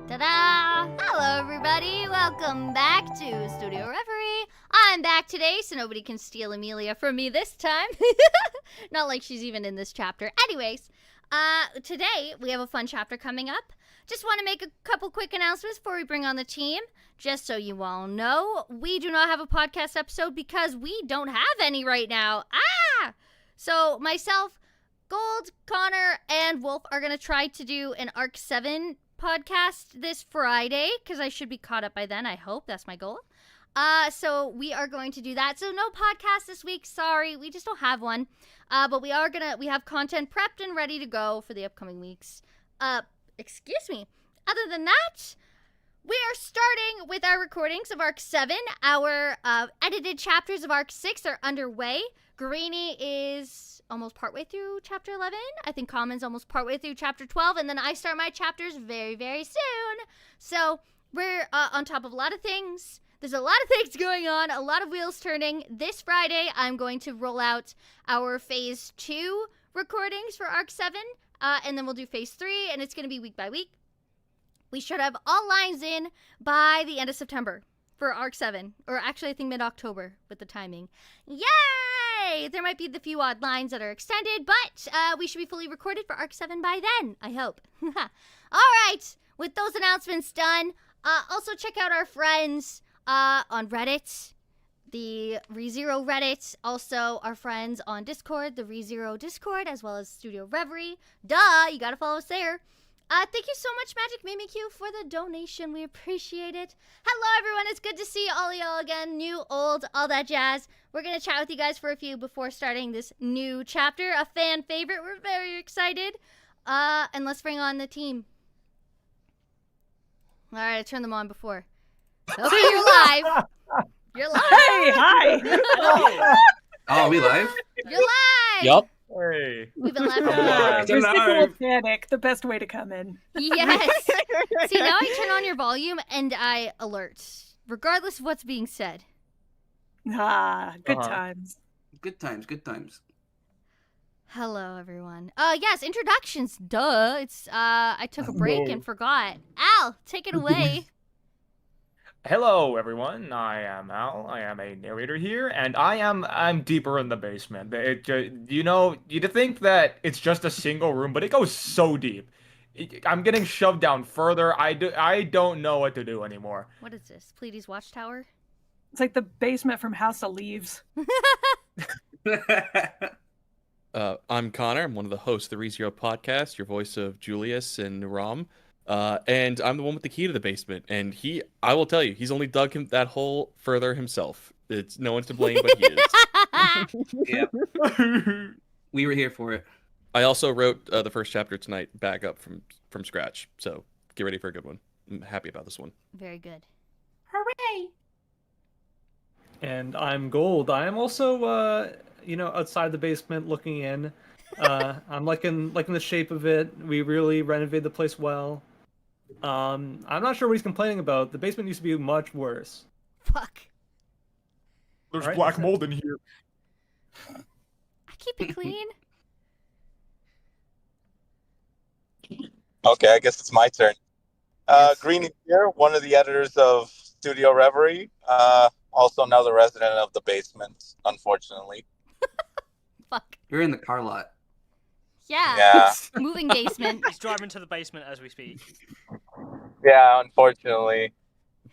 Ta-da! Hello, everybody. Welcome back to Studio Reverie. I'm back today, so nobody can steal Amelia from me this time. Not like she's even in this chapter. Anyways, today we have a fun chapter coming up. Just want to make a couple quick announcements before we bring on the team. Just so you all know, we do not have a podcast episode because we don't have any right now. So myself, Gold, Connor, and Wolf are going to try to do an Arc 7 podcast this Friday, because I should be caught up by then, I hope. That's my goal. So we are going to do that. So no podcast this week, sorry. We just don't have one. But we have content prepped and ready to go for the upcoming weeks. Excuse me. Other than that, we are starting with our recordings of Arc 7. Our edited chapters of Arc 6 are underway. Greenie is almost partway through Chapter 11. I think Common's almost partway through Chapter 12. And then I start my chapters very, very soon. So we're on top of a lot of things. There's a lot of things going on, a lot of wheels turning. This Friday, I'm going to roll out our Phase 2 recordings for Arc 7. And then we'll do Phase 3, and it's going to be week by week. We should have all lines in by the end of September for Arc 7. Or actually, I think mid-October with the timing. Yay! There might be the few odd lines that are extended, but we should be fully recorded for Arc 7 by then, I hope. All right, with those announcements done, also check out our friends on Reddit, the ReZero Reddit, also our friends on Discord, the ReZero Discord, as well as Studio Reverie. Duh, you gotta follow us there. Thank you so much, Magic Mimikyu, for the donation. We appreciate it. Hello, everyone. It's good to see all y'all again. New, old, all that jazz. We're going to chat with you guys for a few before starting this new chapter. A fan favorite. We're very excited. And let's bring on the team. All right, I turned them on before. Okay, you're live. You're live. Hey, hi. Oh, we live? You're live. Yup. Hey. We've been live for a while. Residual panic, the best way to come in. Yes. See, now I turn on your volume and I alert, regardless of what's being said. Good times. Good times, good times. Hello, everyone. Yes, introductions. Duh. It's I took a break and forgot. Al, take it away. Hello, everyone. I am Al. I am a narrator here, and I'm deeper in the basement. You'd think that it's just a single room, but it goes so deep. I'm getting shoved down further. I don't know what to do anymore. What is this? Pleiades Watchtower? It's like the basement from House of Leaves. I'm Connor. I'm one of the hosts of the ReZero podcast, your voice of Julius and Rom. And I'm the one with the key to the basement. And I will tell you, he's only dug that hole further himself. It's no one's to blame but he is. Yeah. We were here for it. I also wrote the first chapter tonight back up from scratch. So get ready for a good one. I'm happy about this one. Very good. Hooray! And I'm Gold. I am also, outside the basement looking in. I'm liking the shape of it. We really renovated the place well. I'm not sure what he's complaining about. The basement used to be much worse. Fuck. There's Right, black so- mold in here. I keep it clean. Okay, I guess it's my turn. Yes. Greenie here, one of the editors of Studio Reverie. Also now the resident of the basement, unfortunately. Fuck. You're in the car lot. Yeah. Moving basement. He's driving to the basement as we speak. Yeah, unfortunately.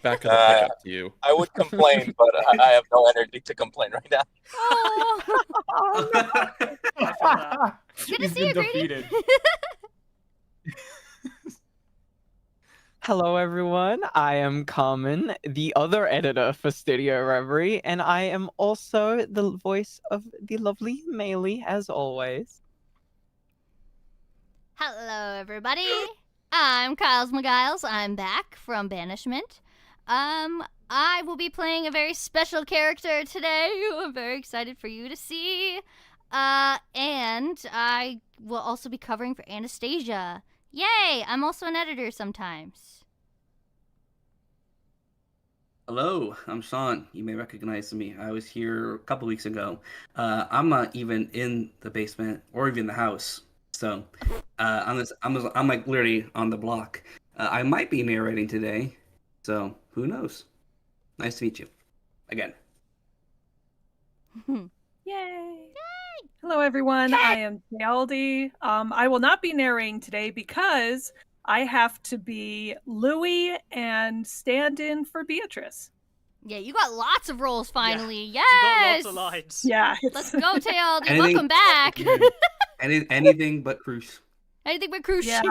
Back of the pickup to you. I would complain, but I have no energy to complain right now. Oh. I feel that. Good to He's see you, been Greenie. defeated. Hello, everyone. I am Carmen, the other editor for Studio Reverie, and I am also the voice of the lovely Maylee, as always. Hello, everybody. I'm Kyles McGiles. I'm back from banishment. I will be playing a very special character today who I'm very excited for you to see. And I will also be covering for Anastasia. Yay! I'm also an editor sometimes. Hello, I'm Sean. You may recognize me. I was here a couple weeks ago. I'm not even in the basement or even the house. So I'm like literally on the block. I might be narrating today, so who knows? Nice to meet you again. Yay! Hello, everyone. I am Aldi. I will not be narrating today because I have to be Louie and stand in for Beatrice. Yeah, you got lots of roles finally. You got Yes. lots of lines. Yeah. Let's go, Tealdi. Anything- Welcome back. Anything but Cruise. Anything but Crush. Yeah.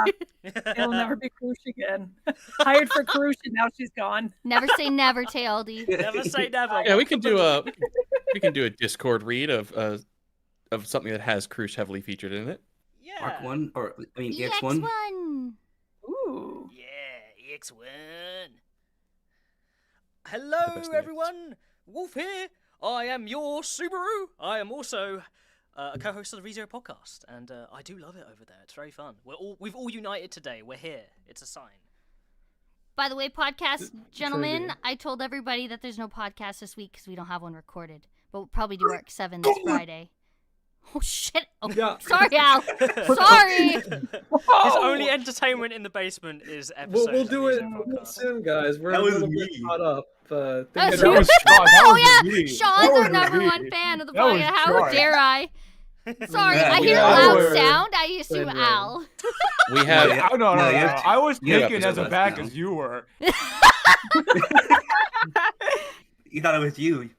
It'll never be Krush again. Hired for Krush and now she's gone. Never say never, Tealdi. Never say never. Yeah, we can do a Discord read of something that has Cruise heavily featured in it. Yeah. Arc 1, or I mean EX1. EX1. Ooh. Yeah, EX1. The Hello, best names. everyone. Wolf here. I am your Subaru. I am also a co-host of the ReZero podcast, and I do love it over there. It's very fun. We've all united today. We're here. It's a sign. By the way, podcast gentlemen, I told everybody that there's no podcast this week because we don't have one recorded. But we'll probably do Arc 7 this Friday. Oh, shit. Oh, Yeah. sorry, Al. Sorry. His only entertainment in the basement is episodes. We'll of do the it ReZero podcast. soon, guys. We're That a was little bit me. caught up. That Things was are- you. That Oh, was yeah. me. Sean's That our was number me. one fan of the That was podcast. How Sean. dare I? Sorry, Yeah, I hear yeah. a loud Word. sound. I assume Syndrome. Al. We have Yeah. Oh, no, No, no, you no. have I was you have taken as episode aback now. as you were. You thought it was you.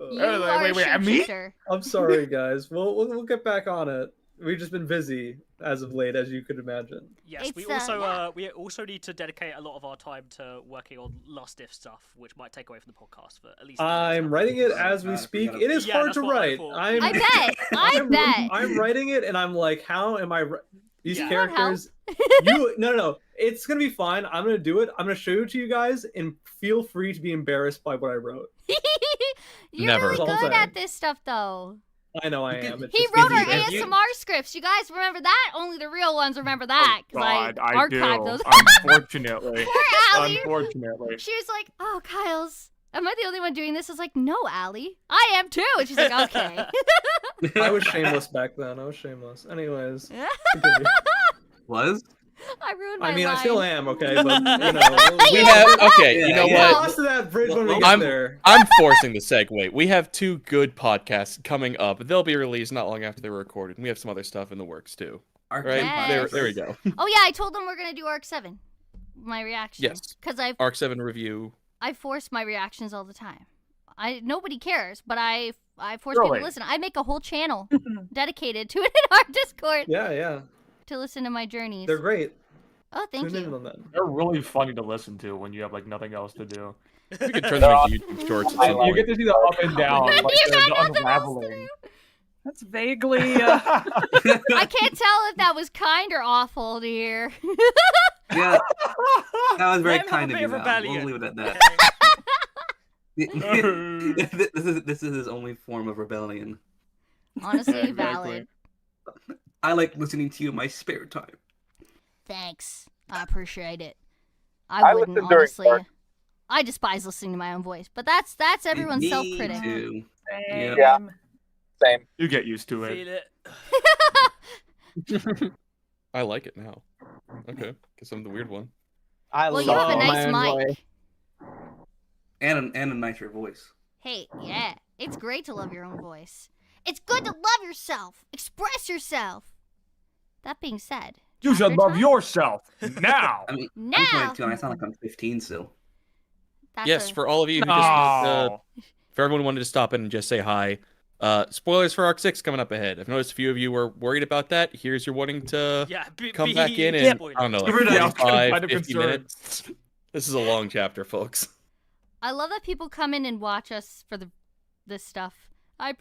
You Wait, are wait, a me? shapeshifter. I'm sorry, guys. We'll get back on it. We've just been busy as of late, as you could imagine. Yes, we It's, also yeah. we also need to dedicate a lot of our time to working on Last If stuff, which might take away from the podcast for at least. I'm writing it as we I speak. forgot It is Yeah, hard that's to what I write. thought. I bet. I bet. I'm writing it, and I'm like, how am I? These Yeah. characters. No. It's gonna be fine. I'm gonna do it. I'm gonna show it to you guys, and feel free to be embarrassed by what I wrote. You're Never. really That's all I'm good saying. at this stuff, though. I know I You am. It's He just wrote our easier. If you- ASMR scripts. You guys remember that? Only the real ones remember that. 'Cause God, I I archived do. those. Unfortunately. Poor Allie. Unfortunately. She was like, "Oh, Kyle's. Am I the only one doing this?" I was like, "No, Allie. I am too." And she's like, "Okay." I was shameless back then. I was shameless. Anyways, continue. Was? I ruined my I mean, line. I still am. Okay, but we have okay. You know Yeah, We'll what? cross to that bridge when we Well, get I'm- there. I'm forcing the segue. We have 2 good podcasts coming up. They'll be released not long after they were recorded. And we have some other stuff in the works too. Arc Right? 10 Yes. There we go. Oh yeah, I told them we're gonna do Arc 7. My reaction. Yes. Because I Arc 7 review. force my reactions all the time. Nobody cares, but I force people Really? to listen. I make a whole channel dedicated to it in our Discord Yeah. to listen to my journeys. They're great. Oh, thank Tune in you. on them. They're really funny to listen to when you have like nothing else to do. We could turn them into YouTube shorts. at some I You like- point. get to see the up and down, like You the got nothing else to unraveling. That's vaguely. I can't tell if that was kind or awful to hear. Yeah, that was very Let him have a kind of bit you. of Mal. rebellion. We'll leave it at that. this is his only form of rebellion. Honestly, Exactly. valid. I like listening to you in my spare time. Thanks. I appreciate it. I I wouldn't, listen during honestly. work. I despise listening to my own voice, but that's everyone's Me self-critic. too. Same. Yeah. Same. You get used to it. Feel it. I like it now. Okay, guess I'm the weird one. I Well, love you have a my nice own mic. voice. And a nicer voice. Hey, yeah, it's great to love your own voice. It's good to love yourself. Express yourself. That being said, You should chapter love time? yourself now. I mean, Now. I'm 22 and I sound like I'm 15 still. That's Yes, a- for all of you who just wanted No. for everyone who wanted to stop in and just say hi. Spoilers for Arc 6 coming up ahead. I've noticed a few of you were worried about that. Here's your warning to Yeah, come back in in, I don't know, like Everybody else kind 45, of 50 concerned. minutes. This is a long chapter, folks. I love that people come in and watch us for this stuff. I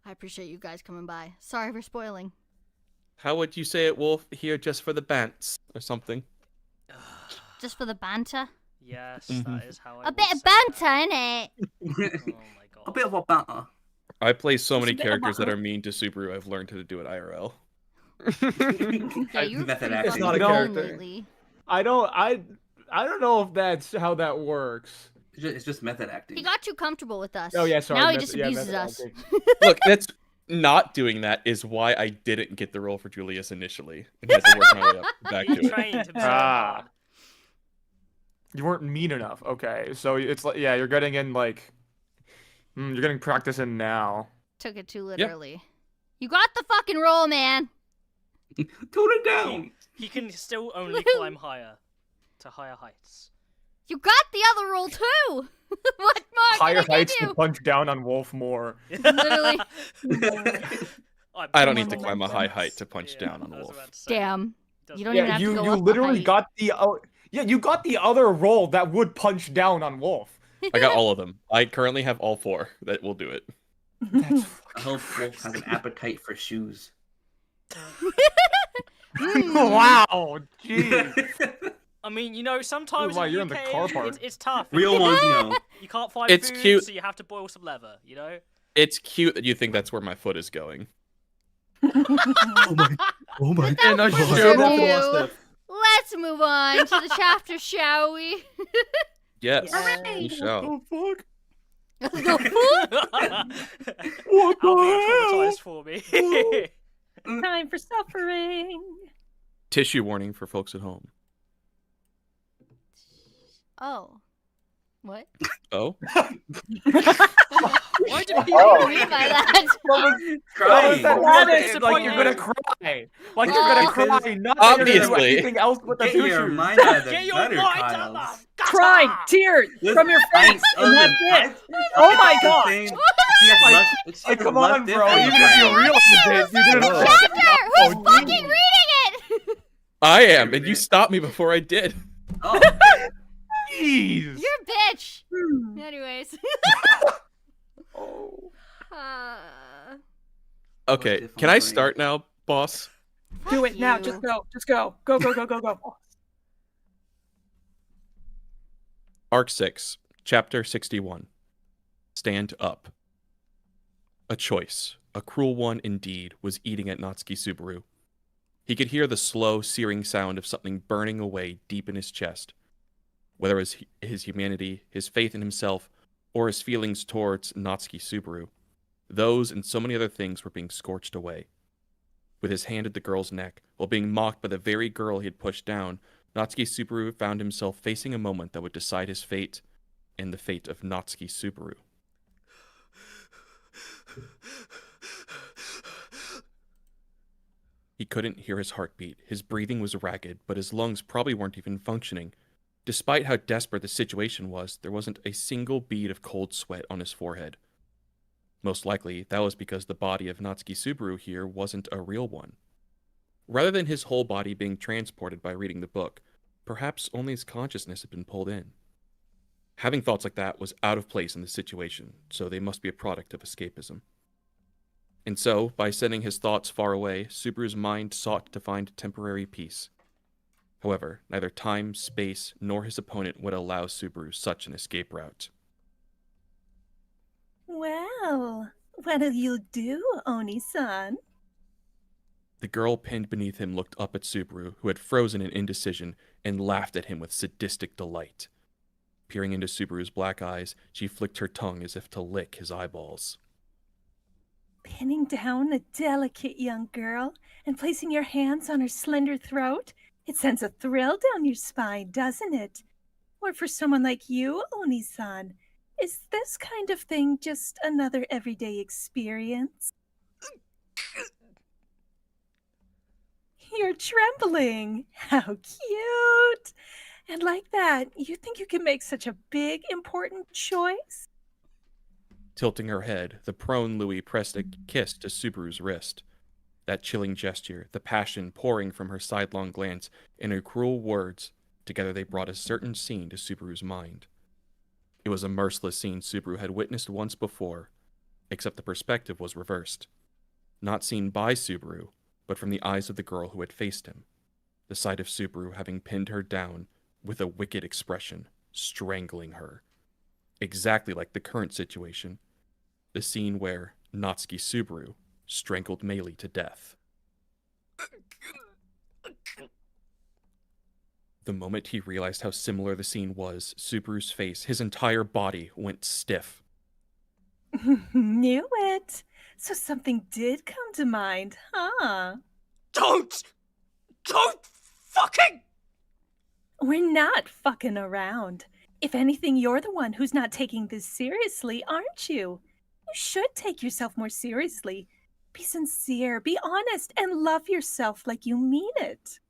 appreciate you guys coming by. Sorry for spoiling. How would you say it, Wolf? Here just for the bants or something? Just for the banter. Yes, Mhm. that is how I A bit would of say that. banter, innit? Oh my god. A bit of a banter. I play so many Just a bit characters that about- are mean to Subaru. I've learned how to do it IRL. Yeah, you were Method pretty acting. not a mean character. lately. I don't know if that's how that works. It's just method acting. He got too comfortable with us. Oh yeah, sorry. Now he meth- just yeah, abuses method us. acting. Look, that's not doing that is why I didn't get the role for Julius initially. And had to work my way up back He to it. trained himself Ah. hard. You weren't mean enough. Okay, so it's like, yeah, you're getting in like, you're getting practice in now. Took it too literally. You got the fucking roll, man. Tone it down. He can still only climb higher, to higher heights. You got the other roll too. What more Higher can I heights give to punch down on Wolf more. you? Literally. I don't need to climb a high height to punch down on I was Wolf. about to say, Damn. You don't Yeah, even have to go you up a literally height. got the you got the other roll that would punch down on Wolf. I got all of them. I currently have all 4 that will do it. That's I hope Wolf has an appetite for shoes. wow, jeez. I mean, you know, sometimes Why, in you're the in the UK, car park. it's tough. Real ones, no. You can't find It's food, cute. so you have to boil some leather, you know? It's cute that you think that's where my foot is going. Oh my. Without I further should have ado, lost it. let's move on to the chapter, shall we? Yes, Hooray! we shall. Fuck? The fuck? What the I'll be hell? traumatized for me. Time for suffering. Tissue warning for folks at home. Oh. What? Oh? Why did he Oh. What do you mean by that? What was Crying. that? What Like disappointment. you're gonna cry. Like you're Oh. gonna cry. Not that you're gonna do Obviously. anything else with the Get your future. mind out of the Get your gutter, mind Kyle. out of the Crying, gutter! tears Listen, from your face, and that's it. Oh my god. She has Like, lust- she Like, has come on, lust bro. in Even her if you brain. realize it, you didn't. Oh. Chapter! Who's Oh, fucking geez. reading it? I am, and you stopped me before I did. Oh, Jeez. You're a bitch. Hmm. Anyways. Oh. Okay, different can I brain. start now, boss? Do Fuck it now. you. Just go. Just go. Go, go, go, go, go. Arc 6, Chapter 61. Stand Up. A choice, a cruel one indeed, was eating at Natsuki Subaru. He could hear the slow, searing sound of something burning away deep in his chest. Whether it was his humanity, his faith in himself, or his feelings towards Natsuki Subaru, those and so many other things were being scorched away. With his hand at the girl's neck, while being mocked by the very girl he had pushed down, Natsuki Subaru found himself facing a moment that would decide his fate and the fate of Natsuki Subaru. He couldn't hear his heartbeat. His breathing was ragged, but his lungs probably weren't even functioning. Despite how desperate the situation was, there wasn't a single bead of cold sweat on his forehead. Most likely, that was because the body of Natsuki Subaru here wasn't a real one. Rather than his whole body being transported by reading the book, perhaps only his consciousness had been pulled in. Having thoughts like that was out of place in the situation, so they must be a product of escapism. And so, by sending his thoughts far away, Subaru's mind sought to find temporary peace. However, neither time, space, nor his opponent would allow Subaru such an escape route. Well, what'll you do, Oni-san? The girl pinned beneath him looked up at Subaru, who had frozen in indecision, and laughed at him with sadistic delight. Peering into Subaru's black eyes, she flicked her tongue as if to lick his eyeballs. Pinning down a delicate young girl and placing your hands on her slender throat? It sends a thrill down your spine, doesn't it? Or for someone like you, Oni-san, is this kind of thing just another everyday experience? You're trembling. How cute. And like that, you think you can make such a big, important choice? Tilting her head, the prone Louis pressed a kiss to Subaru's wrist. That chilling gesture, the passion pouring from her sidelong glance, and her cruel words, together they brought a certain scene to Subaru's mind. It was a merciless scene Subaru had witnessed once before, except the perspective was reversed. Not seen by Subaru, but from the eyes of the girl who had faced him. The sight of Subaru having pinned her down with a wicked expression, strangling her. Exactly like the current situation. The scene where Natsuki Subaru strangled Meili to death. The moment he realized how similar the scene was, Subaru's face, his entire body, went stiff. Knew it. So something did come to mind, huh? Don't fucking! We're not fucking around. If anything, you're the one who's not taking this seriously, aren't you? You should take yourself more seriously. Be sincere, be honest, and love yourself like you mean it.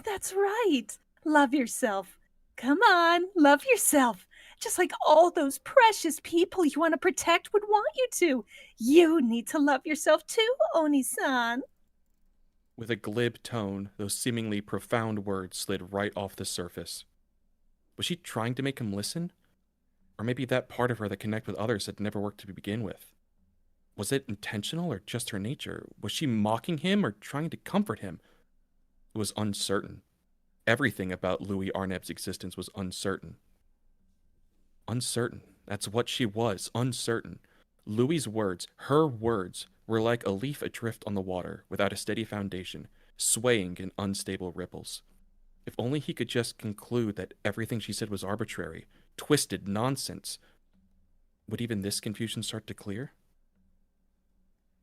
That's right. Love yourself. Come on, love yourself. Just like all those precious people you want to protect would want you to. You need to love yourself too, Oni-san. With a glib tone, those seemingly profound words slid right off the surface. Was she trying to make him listen? Or maybe that part of her that connected with others had never worked to begin with? Was it intentional or just her nature? Was she mocking him or trying to comfort him? It was uncertain. Everything about Louis Arneb's existence was uncertain. Uncertain. That's what she was, uncertain. Louis's words, her words, were like a leaf adrift on the water, without a steady foundation, swaying in unstable ripples. If only he could just conclude that everything she said was arbitrary, twisted nonsense. Would even this confusion start to clear?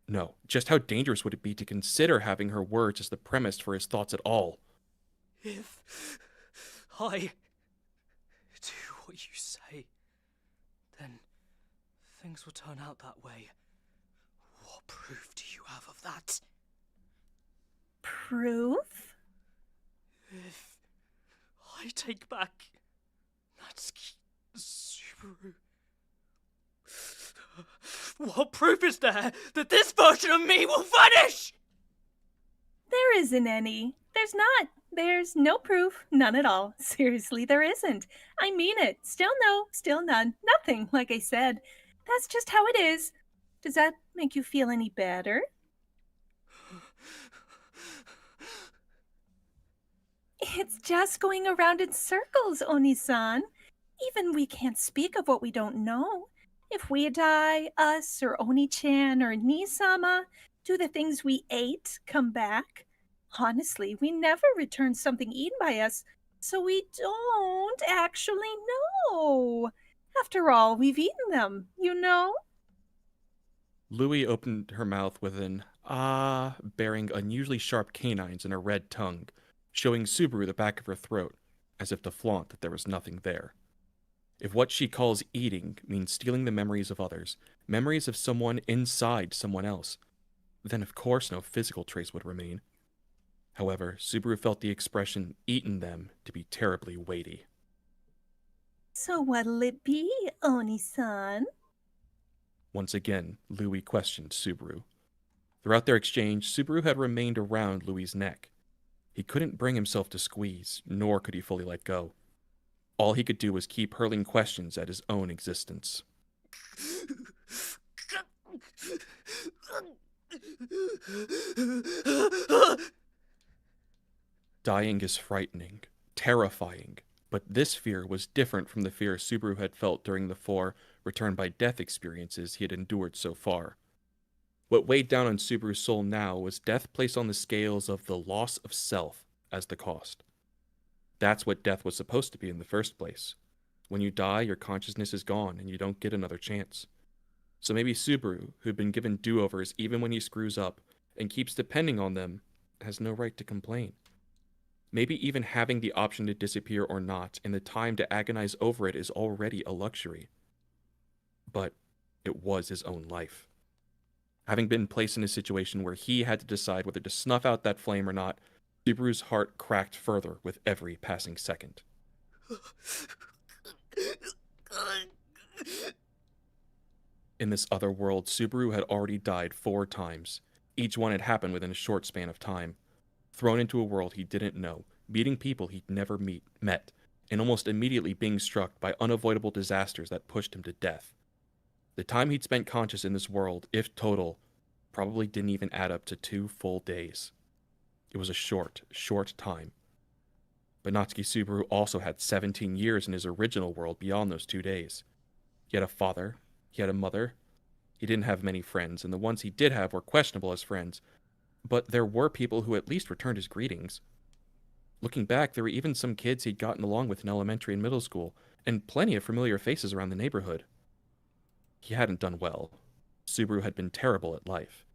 No. Just how dangerous would it be to consider having her words as the premise for his thoughts at all? If I do what you say, then things will turn out that way. What proof do you have of that? Proof? If I take back Natsuki Subaru, what proof is there that this version of me will vanish? There isn't any. There's not. There's no proof. None at all. Seriously, there isn't. I mean it. Still no, still none. Nothing, like I said. That's just how it is. Does that make you feel any better? It's just going around in circles, Oni-san. Even we can't speak of what we don't know. If we die, us or Oni-chan or Ni-sama, do the things we ate come back? Honestly, we never return something eaten by us, so we don't actually know. After all, we've eaten them, you know? Louis opened her mouth with an ah, bearing unusually sharp canines and a red tongue, showing Subaru the back of her throat, as if to flaunt that there was nothing there. If what she calls eating means stealing the memories of others, memories of someone inside someone else, then of course no physical trace would remain. However, Subaru felt the expression eaten them to be terribly weighty. So what'll it be, Oni-san? Once again, Louis questioned Subaru. Throughout their exchange, Subaru had remained around Louis's neck. He couldn't bring himself to squeeze, nor could he fully let go. All he could do was keep hurling questions at his own existence. Dying is frightening, terrifying, but this fear was different from the fear Subaru had felt during the 4 return-by-death experiences he had endured so far. What weighed down on Subaru's soul now was death placed on the scales of the loss of self as the cost. That's what death was supposed to be in the first place. When you die, your consciousness is gone and you don't get another chance. So maybe Subaru, who'd been given do-overs even when he screws up and keeps depending on them, has no right to complain. Maybe even having the option to disappear or not, and the time to agonize over it is already a luxury. But it was his own life. Having been placed in a situation where he had to decide whether to snuff out that flame or not, Subaru's heart cracked further with every passing second. In this other world, Subaru had already died 4 times. Each one had happened within a short span of time. Thrown into a world he didn't know, meeting people he'd never met, and almost immediately being struck by unavoidable disasters that pushed him to death. The time he'd spent conscious in this world, if total, probably didn't even add up to 2 full days. It was a short, short time. But Natsuki Subaru also had 17 years in his original world beyond those 2 days. He had a father, he had a mother. He didn't have many friends, and the ones he did have were questionable as friends. But there were people who at least returned his greetings. Looking back, there were even some kids he'd gotten along with in elementary and middle school, and plenty of familiar faces around the neighborhood. He hadn't done well. Subaru had been terrible at life.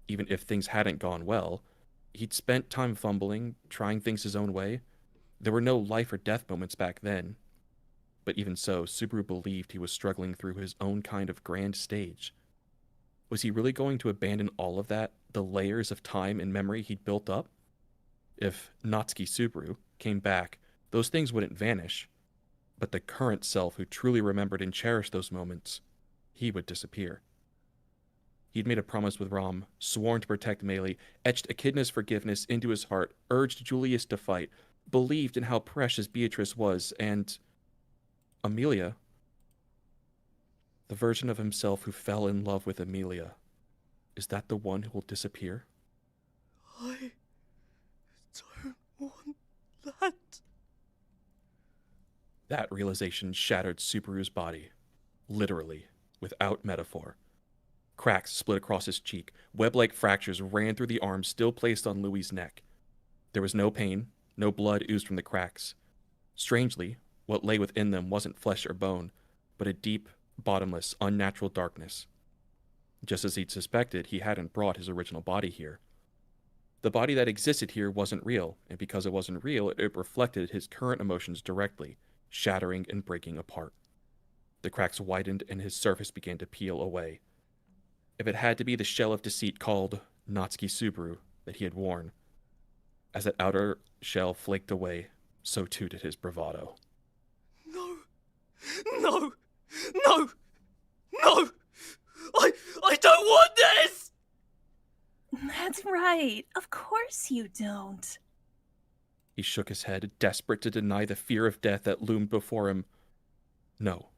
Even if things hadn't gone well, He'd spent time fumbling, trying things his own way. There were no life or death moments back then. But even so, Subaru believed he was struggling through his own kind of grand stage. Was he really going to abandon all of that, the layers of time and memory he'd built up? If Natsuki Subaru came back, those things wouldn't vanish. But the current self who truly remembered and cherished those moments, he would disappear. He'd made a promise with Rom, sworn to protect Melee, etched Echidna's forgiveness into his heart, urged Julius to fight, believed in how precious Beatrice was, and Amelia, the version of himself who fell in love with Amelia, is that the one who will disappear? I don't want that. That realization shattered Subaru's body, literally, without metaphor. Cracks split across his cheek. Web-like fractures ran through the arm still placed on Louis's neck. There was no pain, no blood oozed from the cracks. Strangely, what lay within them wasn't flesh or bone, but a deep, bottomless, unnatural darkness. Just as he'd suspected, he hadn't brought his original body here. The body that existed here wasn't real, and because it wasn't real, it reflected his current emotions directly, shattering and breaking apart. The cracks widened and his surface began to peel away. If it had to be the shell of deceit called Natsuki Subaru that he had worn, as that outer shell flaked away, so too did his bravado. No! No! No! No! I don't want this! That's right. Of course you don't. He shook his head, desperate to deny the fear of death that loomed before him. No,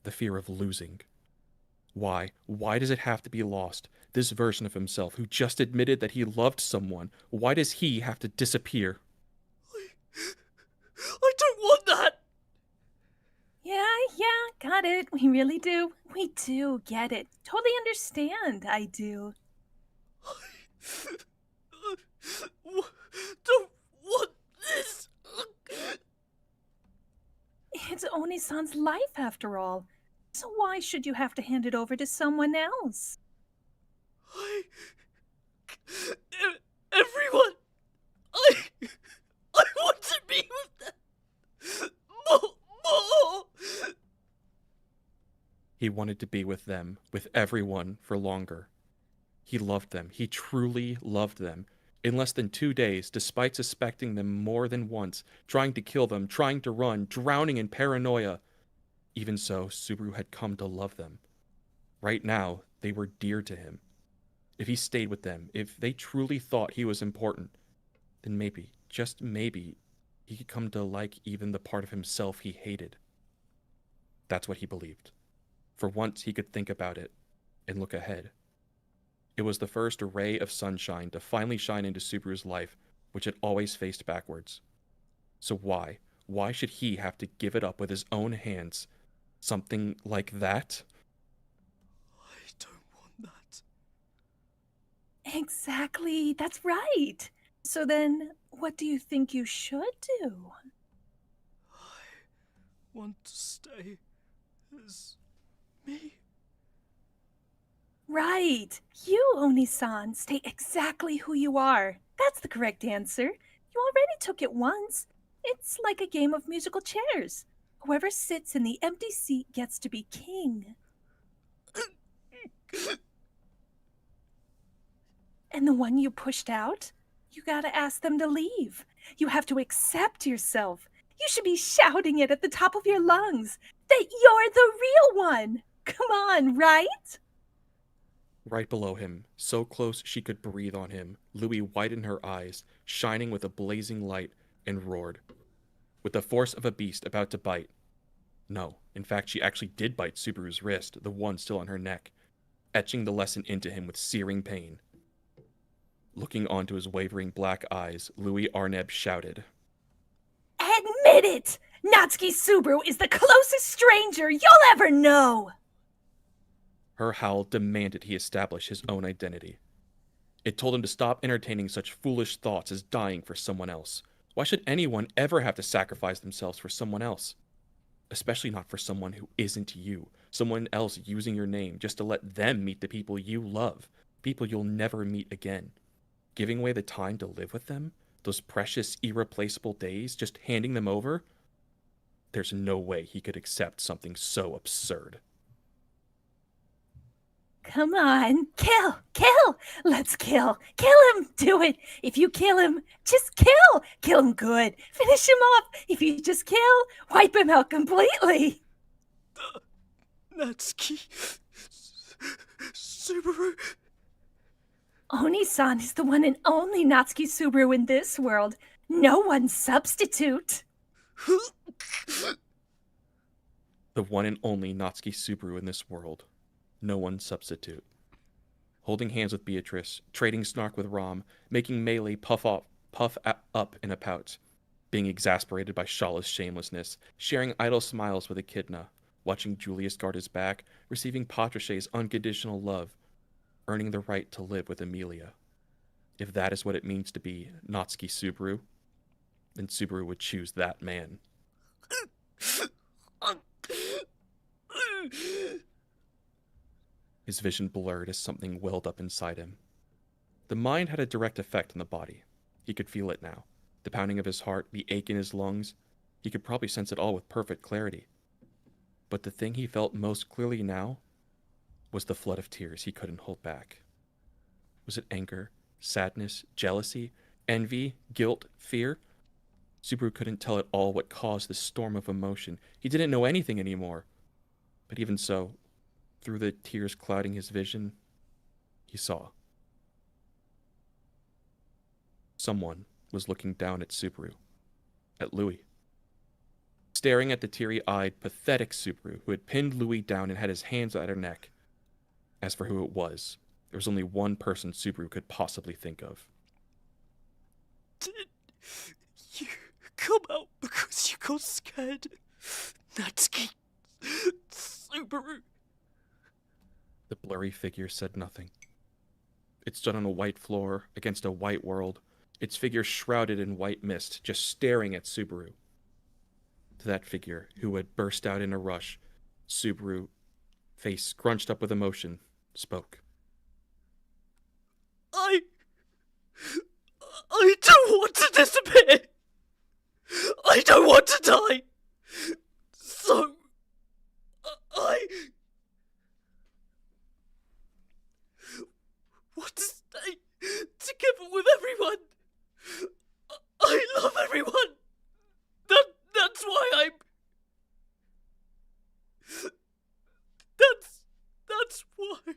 the fear of losing. Why? Why does it have to be lost? This version of himself who just admitted that he loved someone, why does he have to disappear? I don't want that! Yeah, got it. We really do. We do get it. Totally understand. I do. Don't want this! It's Oni-san's life after all. So why should you have to hand it over to someone else? Everyone! I want to be with them! More! He wanted to be with them, with everyone, for longer. He loved them. He truly loved them. In less than 2 days, despite suspecting them more than once, trying to kill them, trying to run, drowning in paranoia. Even so, Subaru had come to love them. Right now, they were dear to him. If he stayed with them, if they truly thought he was important, then maybe, just maybe, he could come to like even the part of himself he hated. That's what he believed. For once, he could think about it and look ahead. It was the first ray of sunshine to finally shine into Subaru's life, which had always faced backwards. So why? Why should he have to give it up with his own hands? Something like that? I don't want that. Exactly. That's right. So then, what do you think you should do? I want to stay as me. Right. You, Oni-san, stay exactly who you are. That's the correct answer. You already took it once. It's like a game of musical chairs. Whoever sits in the empty seat gets to be king. And the one you pushed out? You gotta ask them to leave. You have to accept yourself. You should be shouting it at the top of your lungs that you're the real one. Come on, right? Right below him, so close she could breathe on him, Louis widened her eyes, shining with a blazing light, and roared. With the force of a beast about to bite. No, in fact, she actually did bite Subaru's wrist, the one still on her neck, etching the lesson into him with searing pain. Looking onto his wavering black eyes, Louis Arneb shouted. Admit it! Natsuki Subaru is the closest stranger you'll ever know! Her howl demanded he establish his own identity. It told him to stop entertaining such foolish thoughts as dying for someone else. Why should anyone ever have to sacrifice themselves for someone else? Especially not for someone who isn't you. Someone else using your name just to let them meet the people you love. People you'll never meet again. Giving away the time to live with them, those precious, irreplaceable days, just handing them over? There's no way he could accept something so absurd. Come on, kill! Let's kill! Kill him! Do it! If you kill him, just kill! Kill him good! Finish him off! If you just kill, wipe him out completely! Natsuki Subaru. Oni-san is the one and only Natsuki Subaru in this world. No one's substitute. The one and only Natsuki Subaru in this world. No one substitute. Holding hands with Beatrice, trading snark with Rom, making Melee puff up in a pout, being exasperated by Shala's shamelessness, sharing idle smiles with Echidna, watching Julius guard his back, receiving Patriché's unconditional love, earning the right to live with Emilia. If that is what it means to be Natsuki Subaru, then Subaru would choose that man. His vision blurred as something welled up inside him. The mind had a direct effect on the body. He could feel it now. The pounding of his heart, the ache in his lungs. He could probably sense it all with perfect clarity. But the thing he felt most clearly now was the flood of tears he couldn't hold back. Was it anger, sadness, jealousy, envy, guilt, fear? Subaru couldn't tell at all what caused this storm of emotion. He didn't know anything anymore. But even so, through the tears clouding his vision, he saw. Someone was looking down at Subaru, at Louis. Staring at the teary-eyed, pathetic Subaru who had pinned Louis down and had his hands at her neck. As for who it was, there was only one person Subaru could possibly think of. Did you come out because you got scared? Natsuki Subaru. The blurry figure said nothing. It stood on a white floor against a white world, its figure shrouded in white mist, just staring at Subaru. To that figure, who had burst out in a rush, Subaru, face scrunched up with emotion, spoke. I don't want to disappear. I don't want to die. So, I want to stay together with everyone. I love everyone. That's why I'm. That's why I'm.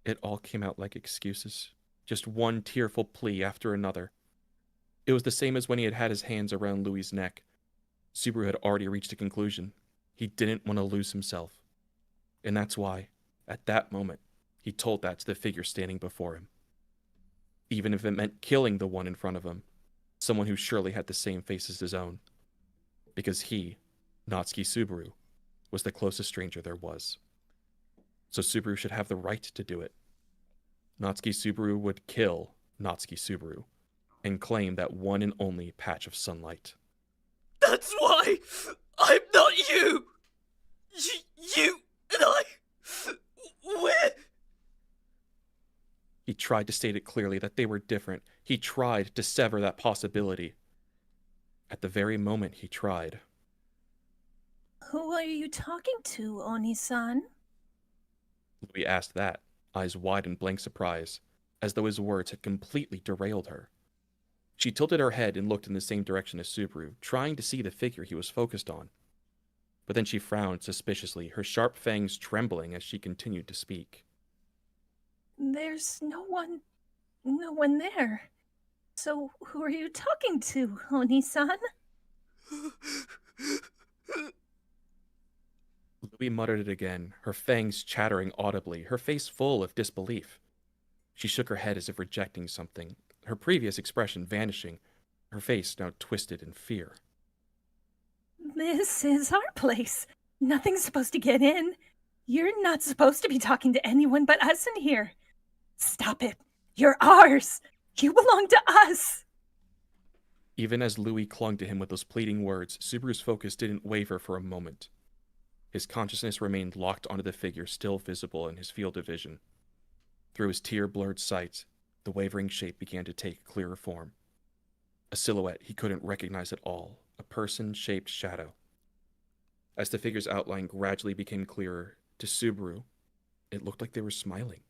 It all came out like excuses, just one tearful plea after another. It was the same as when he had had his hands around Louis's neck. Subaru had already reached a conclusion. He didn't want to lose himself. And that's why, at that moment, he told that to the figure standing before him. Even if it meant killing the one in front of him, someone who surely had the same face as his own. Because he, Natsuki Subaru, was the closest stranger there was. So Subaru should have the right to do it. Natsuki Subaru would kill Natsuki Subaru and claim that one and only patch of sunlight. That's why I'm not you. You and I, we're... He tried to state it clearly that they were different. He tried to sever that possibility. At the very moment he tried. Who are you talking to, Oni-san? Louis asked that, eyes wide in blank surprise, as though his words had completely derailed her. She tilted her head and looked in the same direction as Subaru, trying to see the figure he was focused on. But then she frowned suspiciously, her sharp fangs trembling as she continued to speak. There's no one there. So who are you talking to, Oni-san? Louis muttered it again, her fangs chattering audibly, her face full of disbelief. She shook her head as if rejecting something, her previous expression vanishing, her face now twisted in fear. This is our place. Nothing's supposed to get in. You're not supposed to be talking to anyone but us in here. Stop it. You're ours. You belong to us. Even as Louis clung to him with those pleading words, Subaru's focus didn't waver for a moment. His consciousness remained locked onto the figure still visible in his field of vision. Through his tear-blurred sight, the wavering shape began to take clearer form. A silhouette he couldn't recognize at all, a person-shaped shadow. As the figure's outline gradually became clearer, to Subaru, it looked like they were smiling.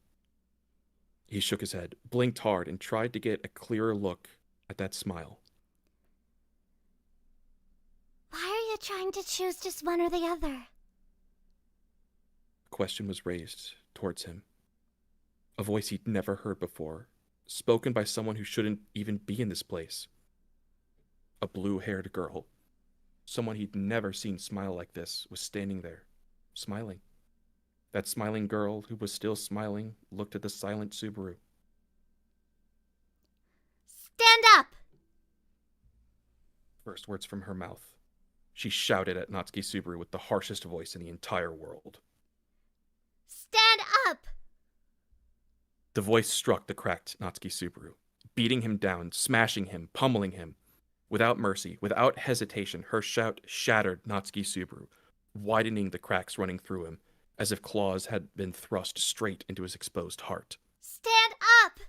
He shook his head, blinked hard, and tried to get a clearer look at that smile. Why are you trying to choose just one or the other? A question was raised towards him. A voice he'd never heard before, spoken by someone who shouldn't even be in this place. A blue-haired girl, someone he'd never seen smile like this, was standing there, smiling. That smiling girl, who was still smiling, looked at the silent Subaru. Stand up! First words from her mouth. She shouted at Natsuki Subaru with the harshest voice in the entire world. Stand up! The voice struck the cracked Natsuki Subaru, beating him down, smashing him, pummeling him. Without mercy, without hesitation, her shout shattered Natsuki Subaru, widening the cracks running through him, as if claws had been thrust straight into his exposed heart. Stand up!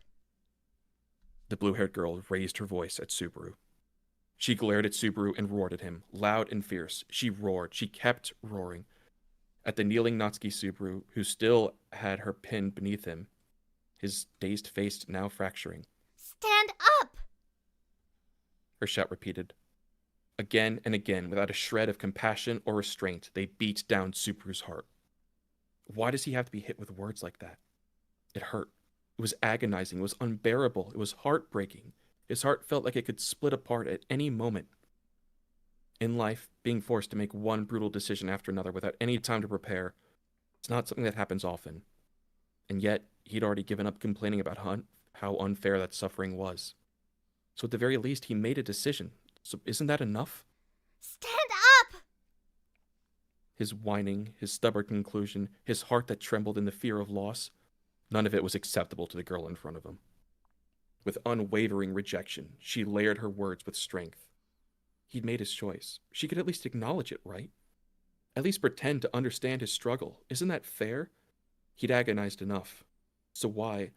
The blue-haired girl raised her voice at Subaru. She glared at Subaru and roared at him, loud and fierce. She roared. She kept roaring. At the kneeling Natsuki Subaru, who still had her pinned beneath him, his dazed face now fracturing. Stand up! Her shout repeated. Again and again, without a shred of compassion or restraint, they beat down Subaru's heart. Why does he have to be hit with words like that? It hurt. It was agonizing. It was unbearable. It was heartbreaking. His heart felt like it could split apart at any moment. In life, being forced to make one brutal decision after another without any time to prepare, it's not something that happens often. And yet, he'd already given up complaining about how unfair that suffering was. So at the very least, he made a decision. So isn't that enough? Stand up! His whining, his stubborn conclusion, his heart that trembled in the fear of loss, none of it was acceptable to the girl in front of him. With unwavering rejection, she layered her words with strength. He'd made his choice. She could at least acknowledge it, right? At least pretend to understand his struggle. Isn't that fair? He'd agonized enough. So why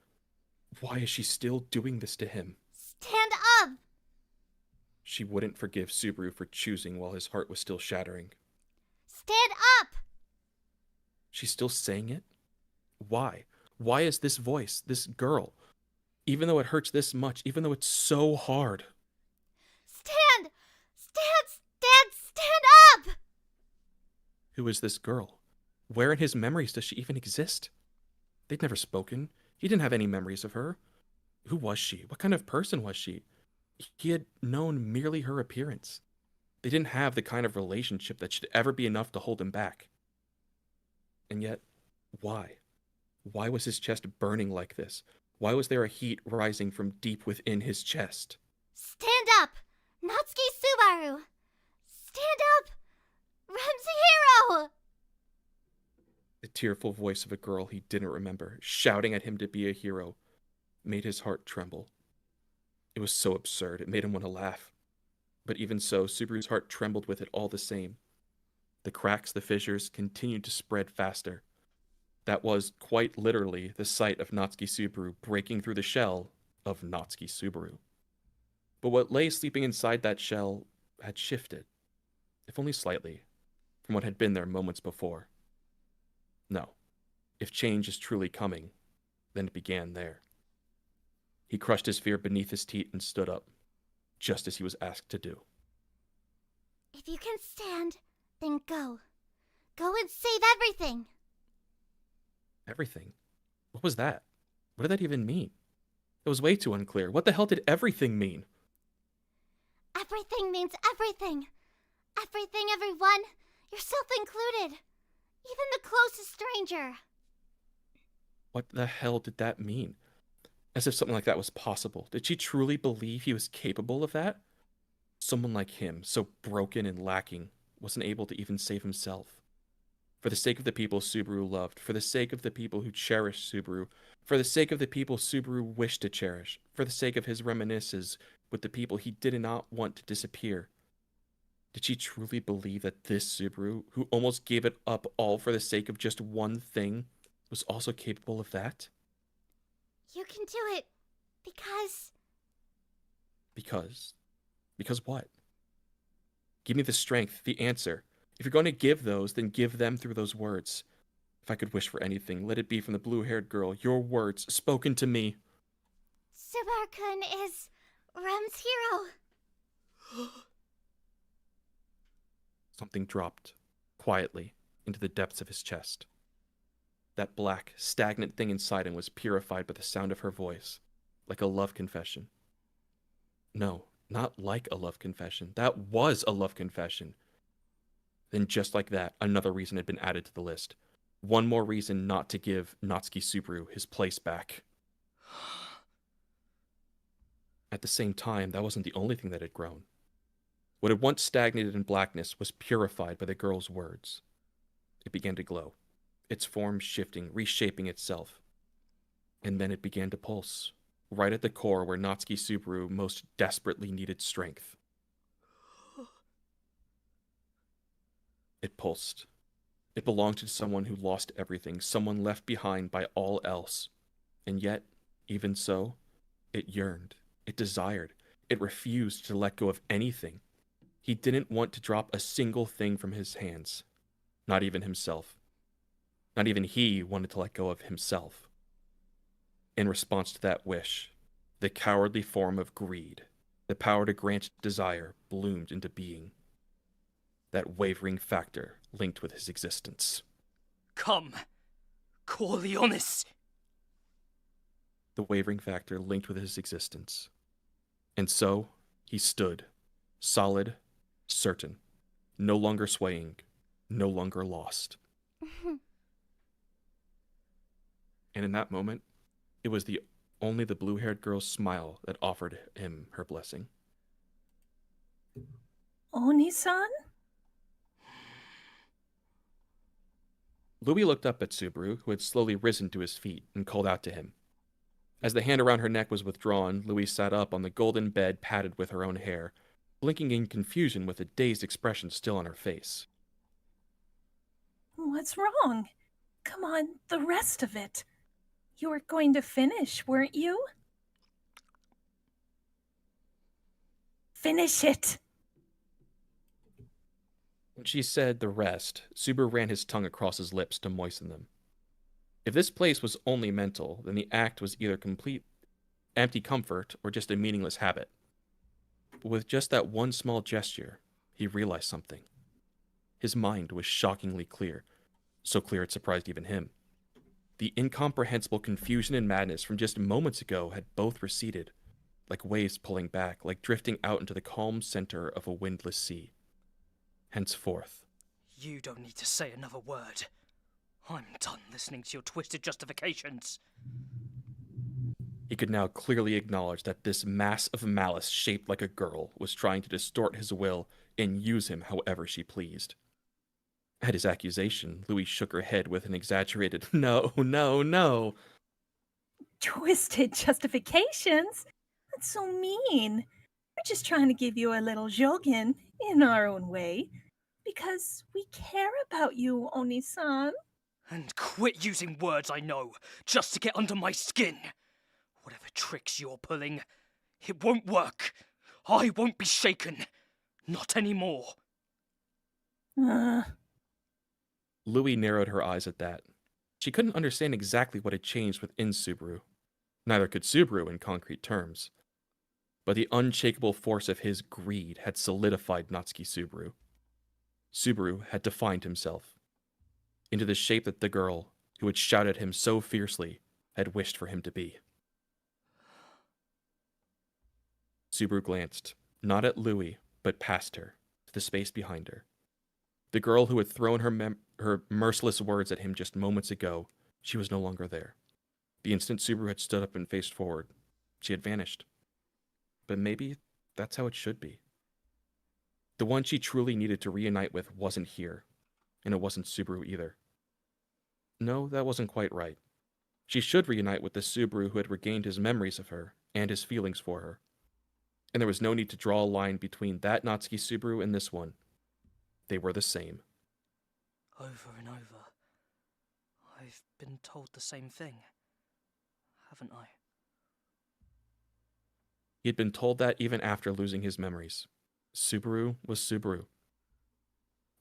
is she still doing this to him? Stand up! She wouldn't forgive Subaru for choosing while his heart was still shattering. Stand up! She's still saying it? Why? Why is this voice, this girl, even though it hurts this much, even though it's so hard? Stand! Stand up! Who is this girl? Where in his memories does she even exist? They'd never spoken. He didn't have any memories of her. Who was she? What kind of person was she? He had known merely her appearance. They didn't have the kind of relationship that should ever be enough to hold him back. And yet, why? Why was his chest burning like this? Why was there a heat rising from deep within his chest? Stand up! Natsuki Subaru! Stand up! Ramsey Hero! The tearful voice of a girl he didn't remember, shouting at him to be a hero, made his heart tremble. It was so absurd, it made him want to laugh. But even so, Subaru's heart trembled with it all the same. The cracks, the fissures, continued to spread faster. That was, quite literally, the sight of Natsuki Subaru breaking through the shell of Natsuki Subaru. But what lay sleeping inside that shell had shifted, if only slightly, from what had been there moments before. No, if change is truly coming, then it began there. He crushed his fear beneath his teeth and stood up, just as he was asked to do. If you can stand, then go. Go and save everything. Everything? What was that? What did that even mean? It was way too unclear. What the hell did everything mean? Everything means everything. Everything, everyone. Yourself included. Even the closest stranger. What the hell did that mean? As if something like that was possible. Did she truly believe he was capable of that? Someone like him, so broken and lacking, wasn't able to even save himself. For the sake of the people Subaru loved, for the sake of the people who cherished Subaru, for the sake of the people Subaru wished to cherish, for the sake of his reminiscences with the people he did not want to disappear. Did she truly believe that this Subaru, who almost gave it up all for the sake of just one thing, was also capable of that? You can do it. Because... Because what? Give me the strength, the answer. If you're going to give those, then give them through those words. If I could wish for anything, let it be from the blue-haired girl, your words, spoken to me. Subaru-kun is Rem's hero. Something dropped, quietly, into the depths of his chest. That black, stagnant thing inside him was purified by the sound of her voice, like a love confession. No, not like a love confession. That was a love confession. Then just like that, another reason had been added to the list. One more reason not to give Natsuki Subaru his place back. At the same time, that wasn't the only thing that had grown. What had once stagnated in blackness was purified by the girl's words. It began to glow, its form shifting, reshaping itself. And then it began to pulse, right at the core where Natsuki Subaru most desperately needed strength. It pulsed. It belonged to someone who lost everything, someone left behind by all else. And yet, even so, it yearned, it desired, it refused to let go of anything. He didn't want to drop a single thing from his hands, not even himself. Not even he wanted to let go of himself. In response to that wish, the cowardly form of greed, the power to grant desire, bloomed into being. That wavering factor linked with his existence. Come, Corleonis! The wavering factor linked with his existence. And so, he stood, solid, certain, no longer swaying, no longer lost. And in that moment, it was only the blue-haired girl's smile that offered him her blessing. Oni-san? Louis looked up at Subaru, who had slowly risen to his feet, and called out to him. As the hand around her neck was withdrawn, Louis sat up on the golden bed padded with her own hair, blinking in confusion with a dazed expression still on her face. What's wrong? Come on, the rest of it. You were going to finish, weren't you? Finish it! When she said the rest, Subaru ran his tongue across his lips to moisten them. If this place was only mental, then the act was either complete empty comfort or just a meaningless habit. But with just that one small gesture, he realized something. His mind was shockingly clear, so clear it surprised even him. The incomprehensible confusion and madness from just moments ago had both receded, like waves pulling back, like drifting out into the calm center of a windless sea. Henceforth, You don't need to say another word. I'm done listening to your twisted justifications. he could now clearly acknowledge that this mass of malice shaped like a girl was trying to distort his will and use him however she pleased. At his accusation, Louis shook her head with an exaggerated, "No, no, no." Twisted justifications? That's so mean. We're just trying to give you a little jogging in our own way. Because we care about you, Oni-san. And quit using words I know, just to get under my skin. Whatever tricks you're pulling, it won't work. I won't be shaken. Not anymore. Louis narrowed her eyes at that. She couldn't understand exactly what had changed within Subaru. Neither could Subaru in concrete terms. But the unshakable force of his greed had solidified Natsuki Subaru. Subaru had defined himself into the shape that the girl, who had shouted at him so fiercely, had wished for him to be. Subaru glanced, not at Louis, but past her, to the space behind her. The girl who had thrown her merciless words at him just moments ago, she was no longer there. The instant Subaru had stood up and faced forward, she had vanished. But maybe that's how it should be. The one she truly needed to reunite with wasn't here, and it wasn't Subaru either. No, that wasn't quite right. She should reunite with the Subaru who had regained his memories of her and his feelings for her. And there was no need to draw a line between that Natsuki Subaru and this one. They were the same. Over and over. I've been told the same thing, haven't I? He had been told that even after losing his memories. Subaru was Subaru.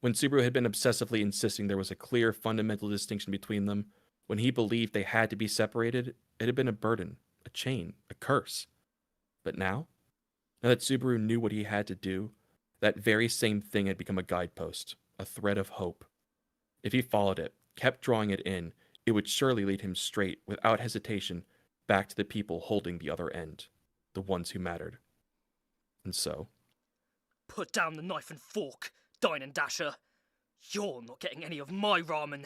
When Subaru had been obsessively insisting there was a clear fundamental distinction between them, when he believed they had to be separated, it had been a burden, a chain, a curse. But now that Subaru knew what he had to do, that very same thing had become a guidepost, a thread of hope. If he followed it, kept drawing it in, it would surely lead him straight, without hesitation, back to the people holding the other end, the ones who mattered. And so... Put down the knife and fork, Dine and Dasher. You're not getting any of my ramen.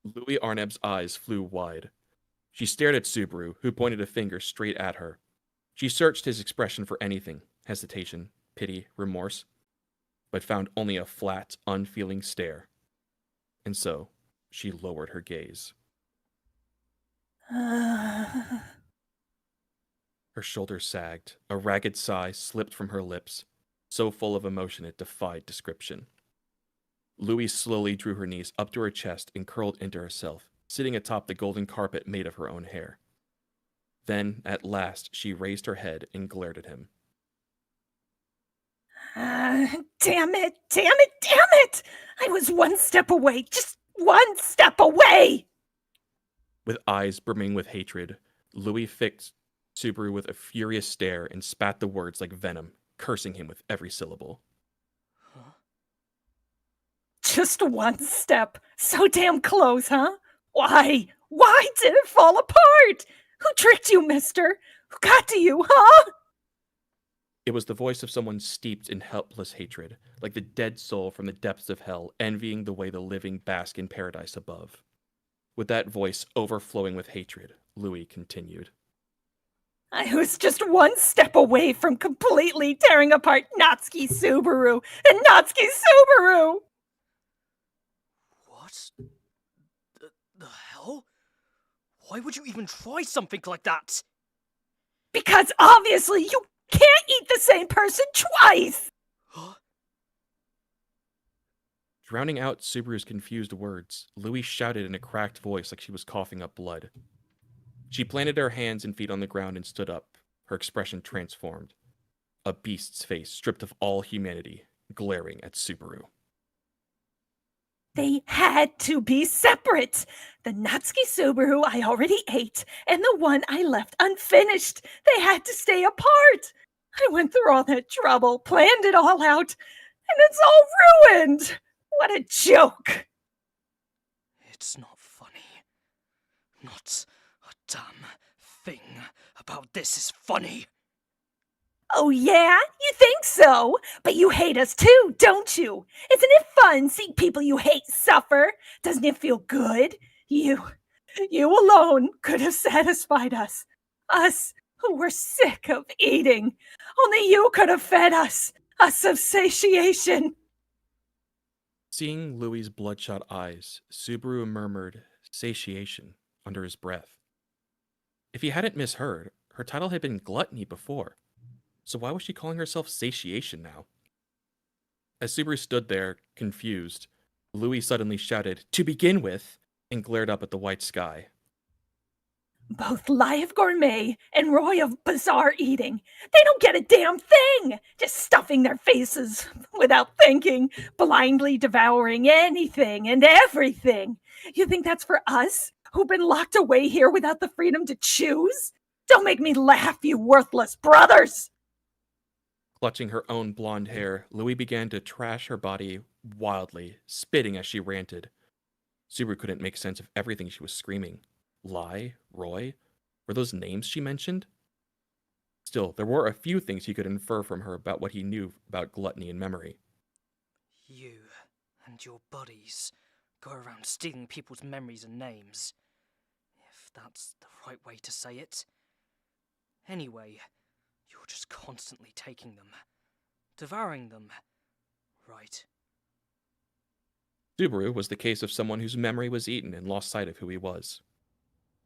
Louis Arneb's eyes flew wide. She stared at Subaru, who pointed a finger straight at her. She searched his expression for anything, hesitation, pity, remorse, but found only a flat, unfeeling stare. And so, she lowered her gaze. Her shoulders sagged. A ragged sigh slipped from her lips, so full of emotion it defied description. Louis slowly drew her knees up to her chest and curled into herself, sitting atop the golden carpet made of her own hair. Then, at last, she raised her head and glared at him. Damn it! Damn it! Damn it! I was one step away, just one step away! With eyes brimming with hatred, Louis fixed Subaru with a furious stare and spat the words like venom, cursing him with every syllable. Huh? Just one step. So damn close, huh? Why? Why did it fall apart? Who tricked you, mister? Who got to you, huh? It was the voice of someone steeped in helpless hatred, like the dead soul from the depths of hell, envying the way the living bask in paradise above. With that voice overflowing with hatred, Louis continued. I was just one step away from completely tearing apart Natsuki Subaru and Natsuki Subaru! What? The hell? Why would you even try something like that? Because obviously you can't eat the same person twice! Huh? Drowning out Subaru's confused words, Louis shouted in a cracked voice like she was coughing up blood. She planted her hands and feet on the ground and stood up, her expression transformed. A beast's face stripped of all humanity, glaring at Subaru. They had to be separate. The Natsuki Subaru I already ate and the one I left unfinished. They had to stay apart. I went through all that trouble, planned it all out, and it's all ruined. What a joke. It's not funny. Not a damn thing about this is funny. Oh yeah? You think so? But you hate us too, don't you? Isn't it fun seeing people you hate suffer? Doesn't it feel good? You alone could have satisfied us. Us who were sick of eating. Only you could have fed us of satiation. Seeing Louis's bloodshot eyes, Subaru murmured satiation under his breath. If he hadn't misheard, her title had been Gluttony before. So why was she calling herself Satiation now? As Subaru stood there, confused, Louis suddenly shouted, "To begin with," and glared up at the white sky. Both Live Gourmet and Roy of Bizarre Eating. They don't get a damn thing! Just stuffing their faces without thinking, blindly devouring anything and everything. You think that's for us, who've been locked away here without the freedom to choose? Don't make me laugh, you worthless brothers! Clutching her own blonde hair, Louis began to trash her body wildly, spitting as she ranted. Subaru couldn't make sense of everything she was screaming. Lie? Roy? Were those names she mentioned? Still, there were a few things he could infer from her about what he knew about gluttony and memory. You and your buddies go around stealing people's memories and names. If that's the right way to say it. Anyway, you're just constantly taking them. Devouring them. Right. Subaru was the case of someone whose memory was eaten and lost sight of who he was.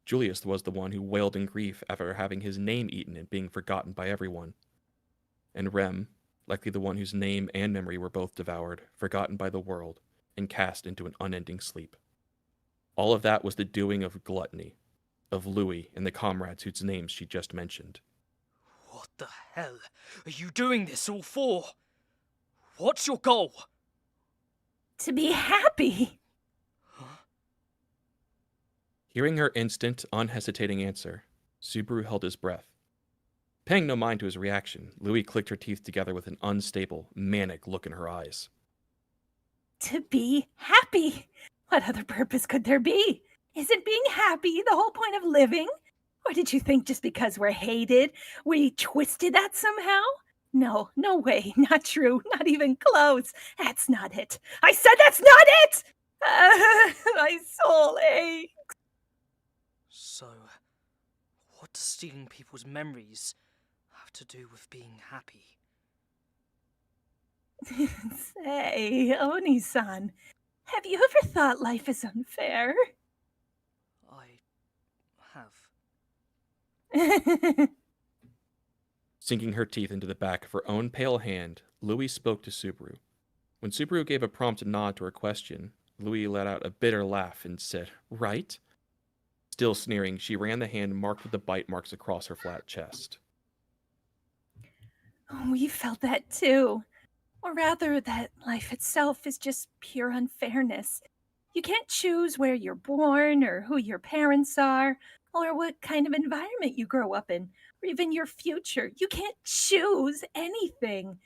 Julius was the one who wailed in grief after having his name eaten and being forgotten by everyone. And Rem, likely the one whose name and memory were both devoured, forgotten by the world, and cast into an unending sleep. All of that was the doing of gluttony, of Louis and the comrades whose names she just mentioned. What the hell are you doing this all for? What's your goal? To be happy. Hearing her instant, unhesitating answer, Subaru held his breath. Paying no mind to his reaction, Louis clicked her teeth together with an unstable, manic look in her eyes. To be happy. What other purpose could there be? Isn't being happy the whole point of living? Or did you think just because we're hated, we twisted that somehow? No, no way. Not true. Not even close. That's not it. I said that's not it! My soul aches. So, what does stealing people's memories have to do with being happy? Say, Oni-san, have you ever thought life is unfair? I have. Sinking her teeth into the back of her own pale hand, Louis spoke to Subaru. When Subaru gave a prompt nod to her question, Louis let out a bitter laugh and said, "Right?" Still sneering, she ran the hand marked with the bite marks across her flat chest. We felt that too. Or rather, that life itself is just pure unfairness. You can't choose where you're born, or who your parents are, or what kind of environment you grow up in, or even your future. You can't choose anything.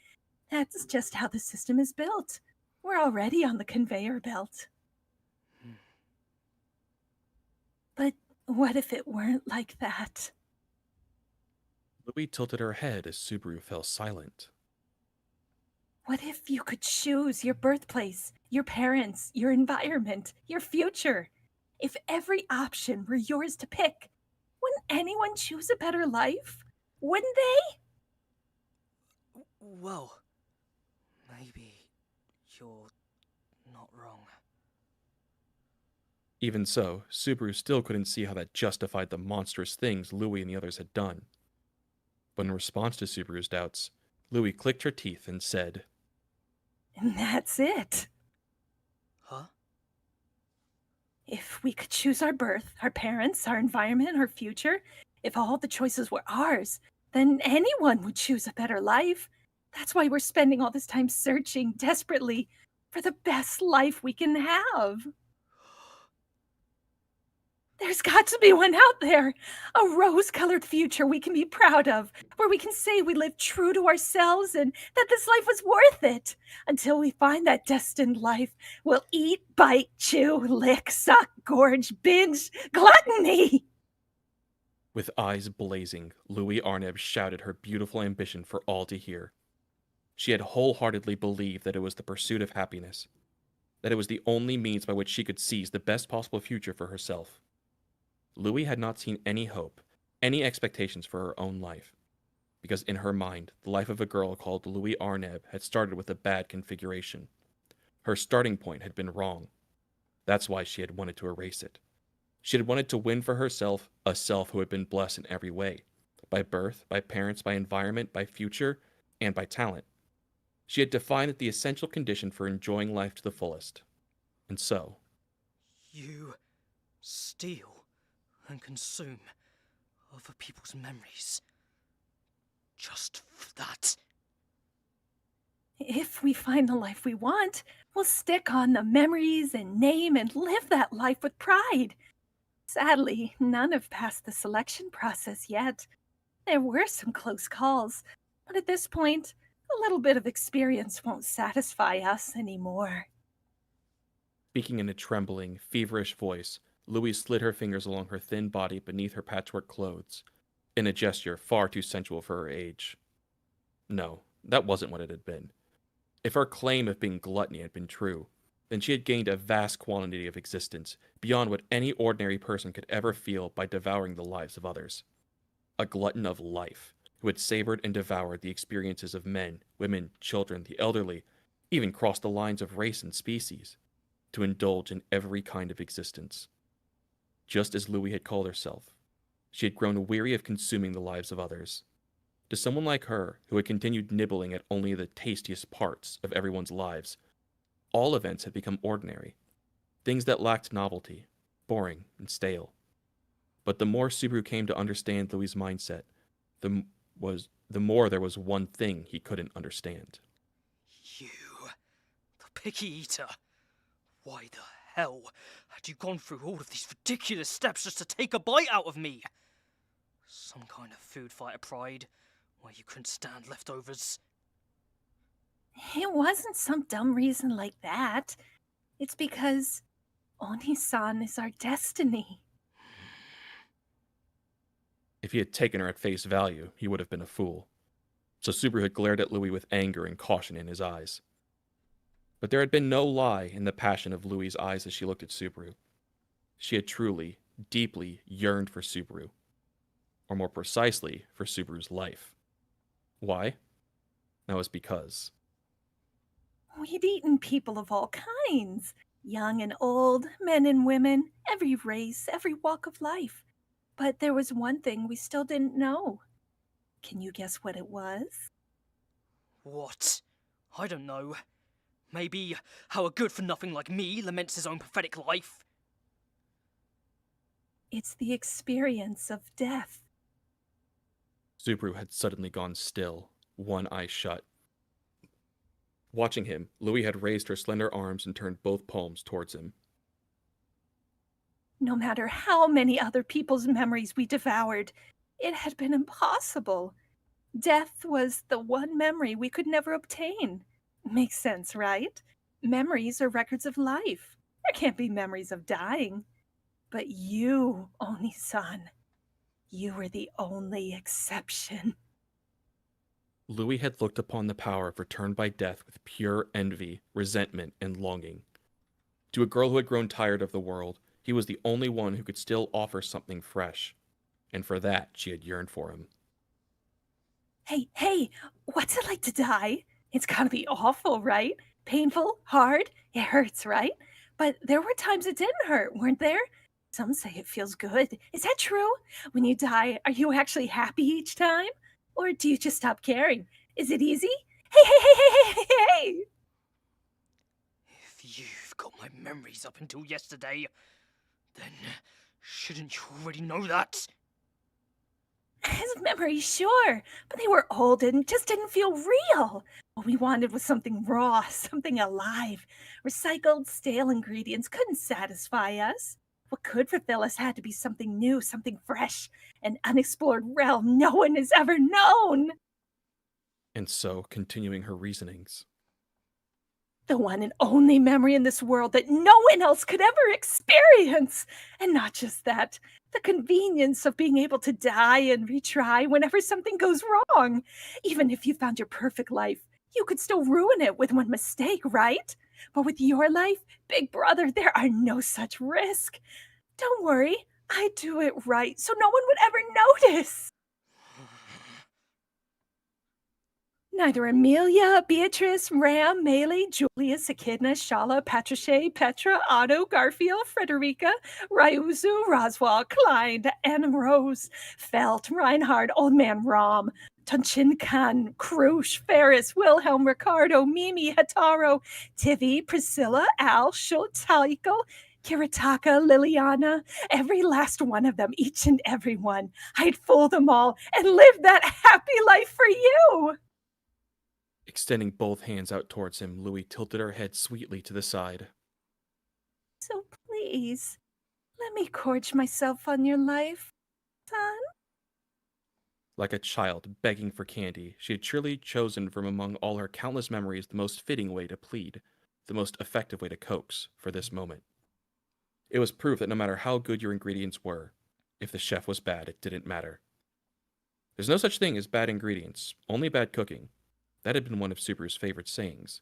That's just how the system is built. We're already on the conveyor belt. But what if it weren't like that? Louis tilted her head as Subaru fell silent. What if you could choose your birthplace, your parents, your environment, your future? If every option were yours to pick, wouldn't anyone choose a better life? Wouldn't they? Well, maybe you're not wrong. Even so, Subaru still couldn't see how that justified the monstrous things Louis and the others had done. But in response to Subaru's doubts, Louis clicked her teeth and said, And that's it. Huh? If we could choose our birth, our parents, our environment, our future, if all the choices were ours, then anyone would choose a better life. That's why we're spending all this time searching desperately for the best life we can have. There's got to be one out there, a rose-colored future we can be proud of, where we can say we lived true to ourselves and that this life was worth it. Until we find that destined life, we'll eat, bite, chew, lick, suck, gorge, binge, gluttony. With eyes blazing, Louis Arneb shouted her beautiful ambition for all to hear. She had wholeheartedly believed that it was the pursuit of happiness, that it was the only means by which she could seize the best possible future for herself. Louis had not seen any hope, any expectations for her own life, because in her mind, the life of a girl called Louis Arneb had started with a bad configuration. Her starting point had been wrong. That's why she had wanted to erase it. She had wanted to win for herself a self who had been blessed in every way, by birth, by parents, by environment, by future, and by talent. She had defined it the essential condition for enjoying life to the fullest. And so... You steal and consume other people's memories. Just for that. If we find the life we want, we'll stick on the memories and name and live that life with pride. Sadly, none have passed the selection process yet. There were some close calls, but at this point, a little bit of experience won't satisfy us anymore. Speaking in a trembling, feverish voice, Louise slid her fingers along her thin body beneath her patchwork clothes, in a gesture far too sensual for her age. No, that wasn't what it had been. If her claim of being gluttony had been true, then she had gained a vast quantity of existence beyond what any ordinary person could ever feel by devouring the lives of others. A glutton of life, who had savored and devoured the experiences of men, women, children, the elderly, even crossed the lines of race and species, to indulge in every kind of existence. Just as Louis had called herself, she had grown weary of consuming the lives of others. To someone like her, who had continued nibbling at only the tastiest parts of everyone's lives, all events had become ordinary, things that lacked novelty, boring and stale. But the more Subaru came to understand Louis' mindset, the more there was one thing he couldn't understand. You, the picky eater. Why the hell had you gone through all of these ridiculous steps just to take a bite out of me? Some kind of food fighter pride, where you couldn't stand leftovers. It wasn't some dumb reason like that. It's because Oni-san is our destiny. If he had taken her at face value, he would have been a fool. So Subaru had glared at Louis with anger and caution in his eyes. But there had been no lie in the passion of Louis' eyes as she looked at Subaru. She had truly, deeply yearned for Subaru. Or more precisely, for Subaru's life. Why? That was because We'd eaten people of all kinds, young and old, men and women, every race, every walk of life. But there was one thing we still didn't know. Can you guess what it was? What? I don't know. Maybe how a good-for-nothing like me laments his own pathetic life? It's the experience of death. Subaru had suddenly gone still, one eye shut. Watching him, Louis had raised her slender arms and turned both palms towards him. No matter how many other people's memories we devoured, it had been impossible. Death was the one memory we could never obtain. Makes sense, right? Memories are records of life. There can't be memories of dying. But you, Oni-san, you were the only exception. Louis had looked upon the power of return by death with pure envy, resentment, and longing. To a girl who had grown tired of the world, he was the only one who could still offer something fresh. And for that, she had yearned for him. Hey, what's it like to die? It's gotta be awful, right? Painful, hard, it hurts, right? But there were times it didn't hurt, weren't there? Some say it feels good. Is that true? When you die, are you actually happy each time? Or do you just stop caring? Is it easy? Hey! If you've got my memories up until yesterday, then shouldn't you already know that? His memories, sure, but they were old and just didn't feel real. What we wanted was something raw, something alive. Recycled, stale ingredients couldn't satisfy us. What could fulfill us had to be something new, something fresh, an unexplored realm no one has ever known. And so, continuing her reasonings. The one and only memory in this world that no one else could ever experience. And not just that, the convenience of being able to die and retry whenever something goes wrong. Even if you found your perfect life, you could still ruin it with one mistake, right? But with your life, Big Brother, there are no such risk. Don't worry, I'd do it right so no one would ever notice. Neither Amelia, Beatrice, Ram, Melee, Julius, Echidna, Shala, Patricia, Petra, Otto, Garfield, Frederica, Ryuzu, Roswell, Clyde, Anna Rose, Felt, Reinhard, Old Man Rom, Tunchin Khan, Krush, Ferris, Wilhelm, Ricardo, Mimi, Hataro, Tivi, Priscilla, Al, Schultz, Haliko, Kiritaka, Liliana, every last one of them, each and every one. I'd fool them all and live that happy life for you. Extending both hands out towards him, Louis tilted her head sweetly to the side. So please, let me gorge myself on your life, son. Like a child begging for candy, she had surely chosen from among all her countless memories the most fitting way to plead, the most effective way to coax for this moment. It was proof that no matter how good your ingredients were, if the chef was bad, it didn't matter. There's no such thing as bad ingredients, only bad cooking. That had been one of Subaru's favorite sayings,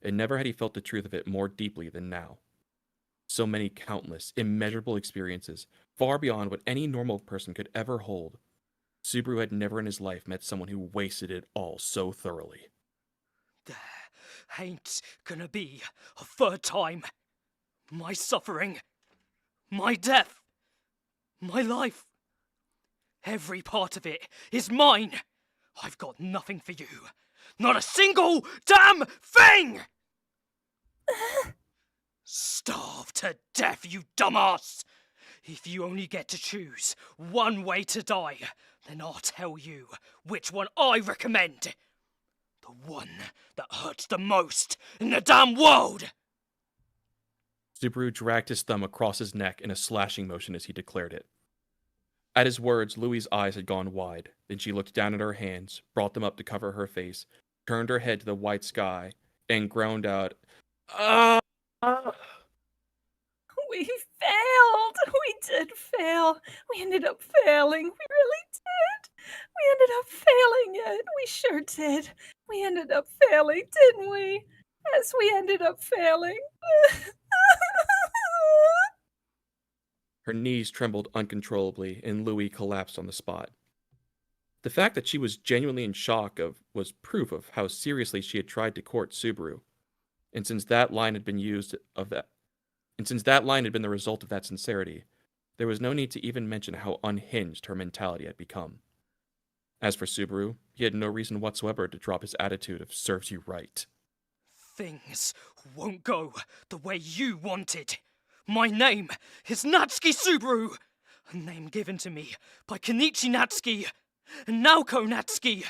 and never had he felt the truth of it more deeply than now. So many countless, immeasurable experiences, far beyond what any normal person could ever hold. Subaru had never in his life met someone who wasted it all so thoroughly. There ain't gonna be a third time. My suffering, my death, my life. Every part of it is mine. I've got nothing for you. Not a single damn thing! Starve to death, you dumbass! If you only get to choose one way to die, then I'll tell you which one I recommend. The one that hurts the most in the damn world! Subaru dragged his thumb across his neck in a slashing motion as he declared it. At his words, Louie's eyes had gone wide. Then she looked down at her hands, brought them up to cover her face, turned her head to the white sky, and groaned out, "Ah!" We failed. We did fail. We ended up failing. We really did. We ended up failing it. We sure did. We ended up failing, didn't we? Yes, we ended up failing. Her knees trembled uncontrollably, and Louie collapsed on the spot. The fact that she was genuinely in shock was proof of how seriously she had tried to court Subaru. And since that line had been the result of that sincerity, there was no need to even mention how unhinged her mentality had become. As for Subaru, he had no reason whatsoever to drop his attitude of serves you right. Things won't go the way you wanted. My name is Natsuki Subaru, a name given to me by Kenichi Natsuki and Naoko Natsuki.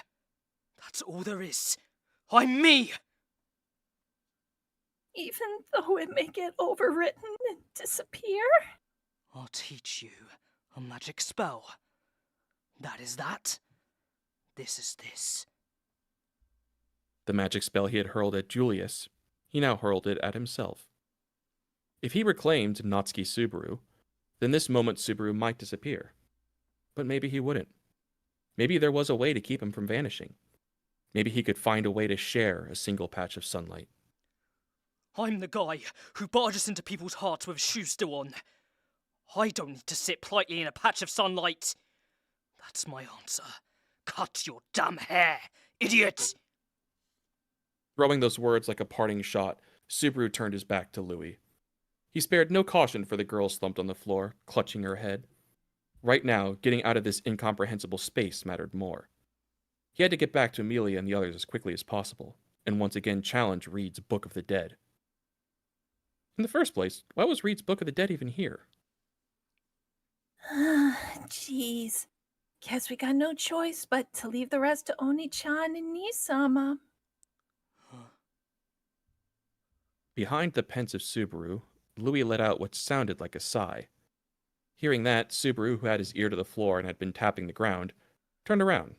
That's all there is. I'm me. Even though it may get overwritten and disappear? I'll teach you a magic spell. That is that. This is this. The magic spell he had hurled at Julius, he now hurled it at himself. If he reclaimed Natsuki Subaru, then this moment Subaru might disappear. But maybe he wouldn't. Maybe there was a way to keep him from vanishing. Maybe he could find a way to share a single patch of sunlight. I'm the guy who barges into people's hearts with his shoes still on. I don't need to sit politely in a patch of sunlight. That's my answer. Cut your damn hair, idiot! Throwing those words like a parting shot, Subaru turned his back to Louie. He spared no caution for the girl slumped on the floor, clutching her head. Right now, getting out of this incomprehensible space mattered more. He had to get back to Amelia and the others as quickly as possible, and once again challenge Reed's Book of the Dead. In the first place, why was Reed's Book of the Dead even here? Jeez. Guess we got no choice but to leave the rest to Oni-chan and Nisama. Behind the pensive Subaru, Louis let out what sounded like a sigh. Hearing that, Subaru, who had his ear to the floor and had been tapping the ground, turned around.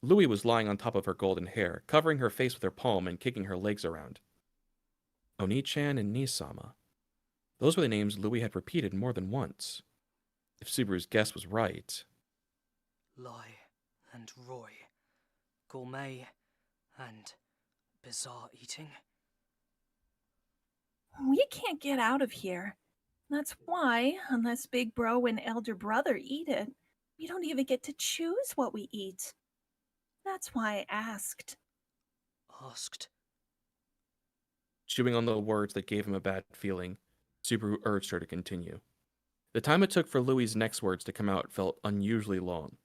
Louis was lying on top of her golden hair, covering her face with her palm and kicking her legs around. Oni-chan and Nisama. Those were the names Louis had repeated more than once. If Subaru's guess was right... Lai and Roy. Gourmet and bizarre eating. We can't get out of here. That's why, unless Big Bro and Elder Brother eat it, we don't even get to choose what we eat. That's why I asked. Asked? Chewing on the words that gave him a bad feeling, Subaru urged her to continue. The time it took for Louis's next words to come out felt unusually long.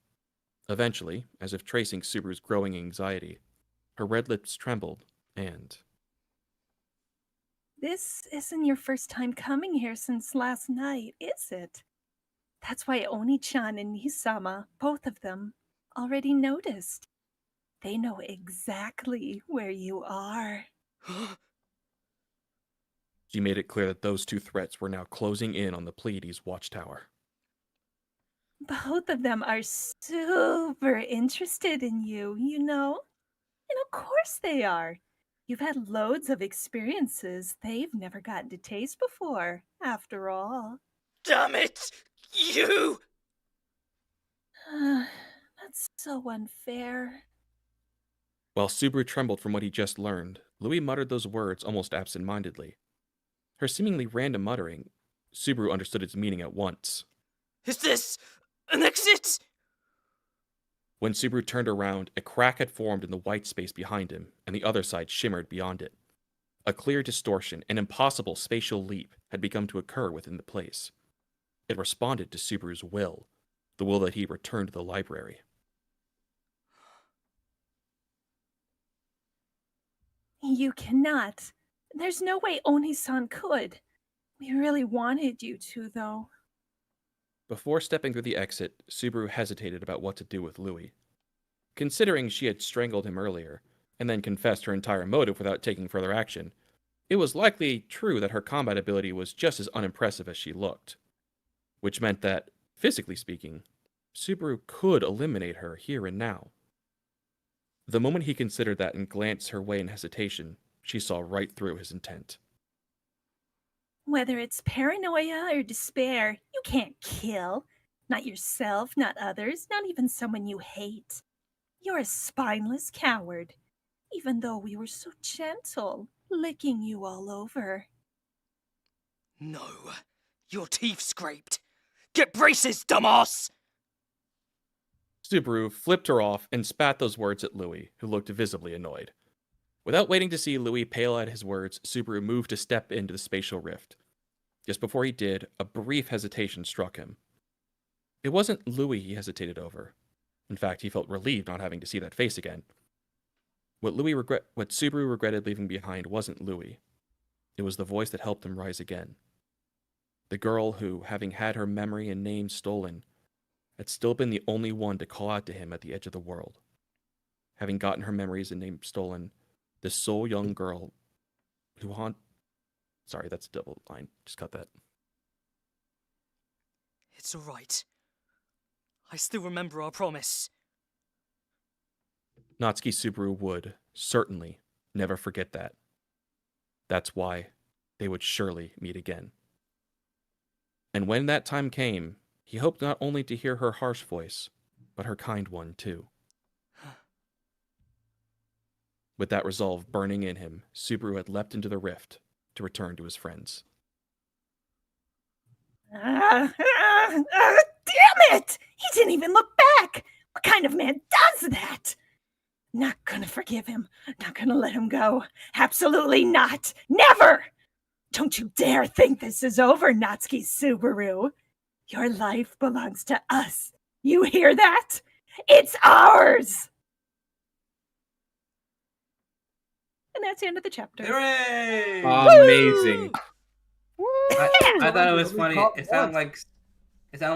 Eventually, as if tracing Subaru's growing anxiety, her red lips trembled, and... This isn't your first time coming here since last night, is it? That's why Oni-chan and Nisama, both of them, already noticed. They know exactly where you are. She made it clear that those two threats were now closing in on the Pleiades watchtower. Both of them are super interested in you, you know? And of course they are. You've had loads of experiences they've never gotten to taste before, after all. Damn it! You! That's so unfair. While Subaru trembled from what he just learned, Louis muttered those words almost absent-mindedly. Her seemingly random muttering, Subaru understood its meaning at once. Is this an exit? When Subaru turned around, a crack had formed in the white space behind him, and the other side shimmered beyond it. A clear distortion, an impossible spatial leap, had begun to occur within the place. It responded to Subaru's will, the will that he return to the library. You cannot. There's no way Oni-san could. We really wanted you to, though. Before stepping through the exit, Subaru hesitated about what to do with Louis. Considering she had strangled him earlier, and then confessed her entire motive without taking further action, it was likely true that her combat ability was just as unimpressive as she looked. Which meant that, physically speaking, Subaru could eliminate her here and now. The moment he considered that and glanced her way in hesitation, she saw right through his intent. Whether it's paranoia or despair, you can't kill. Not yourself, not others, not even someone you hate. You're a spineless coward, even though we were so gentle, licking you all over. No, your teeth scraped. Get braces, dumbass! Subaru flipped her off and spat those words at Louis, who looked visibly annoyed. Without waiting to see Louis pale at his words, Subaru moved to step into the spatial rift. Just before he did, a brief hesitation struck him. It wasn't Louis he hesitated over. In fact, he felt relieved not having to see that face again. What Subaru regretted leaving behind wasn't Louis. It was the voice that helped him rise again. The girl who, having had her memory and name stolen, had still been the only one to call out to him at the edge of the world. Having gotten her memories and name stolen, this sole young girl who Sorry, that's a double line. Just cut that. It's all right. I still remember our promise. Natsuki Subaru would, certainly, never forget that. That's why they would surely meet again. And when that time came, he hoped not only to hear her harsh voice, but her kind one too. With that resolve burning in him, Subaru had leapt into the rift to return to his friends. Damn it! He didn't even look back! What kind of man does that? Not gonna forgive him. Not gonna let him go. Absolutely not. Never! Don't you dare think this is over, Natsuki Subaru. Your life belongs to us. You hear that? It's ours! And that's the end of the chapter. Hooray! Amazing. I thought it was We funny. caught It sounded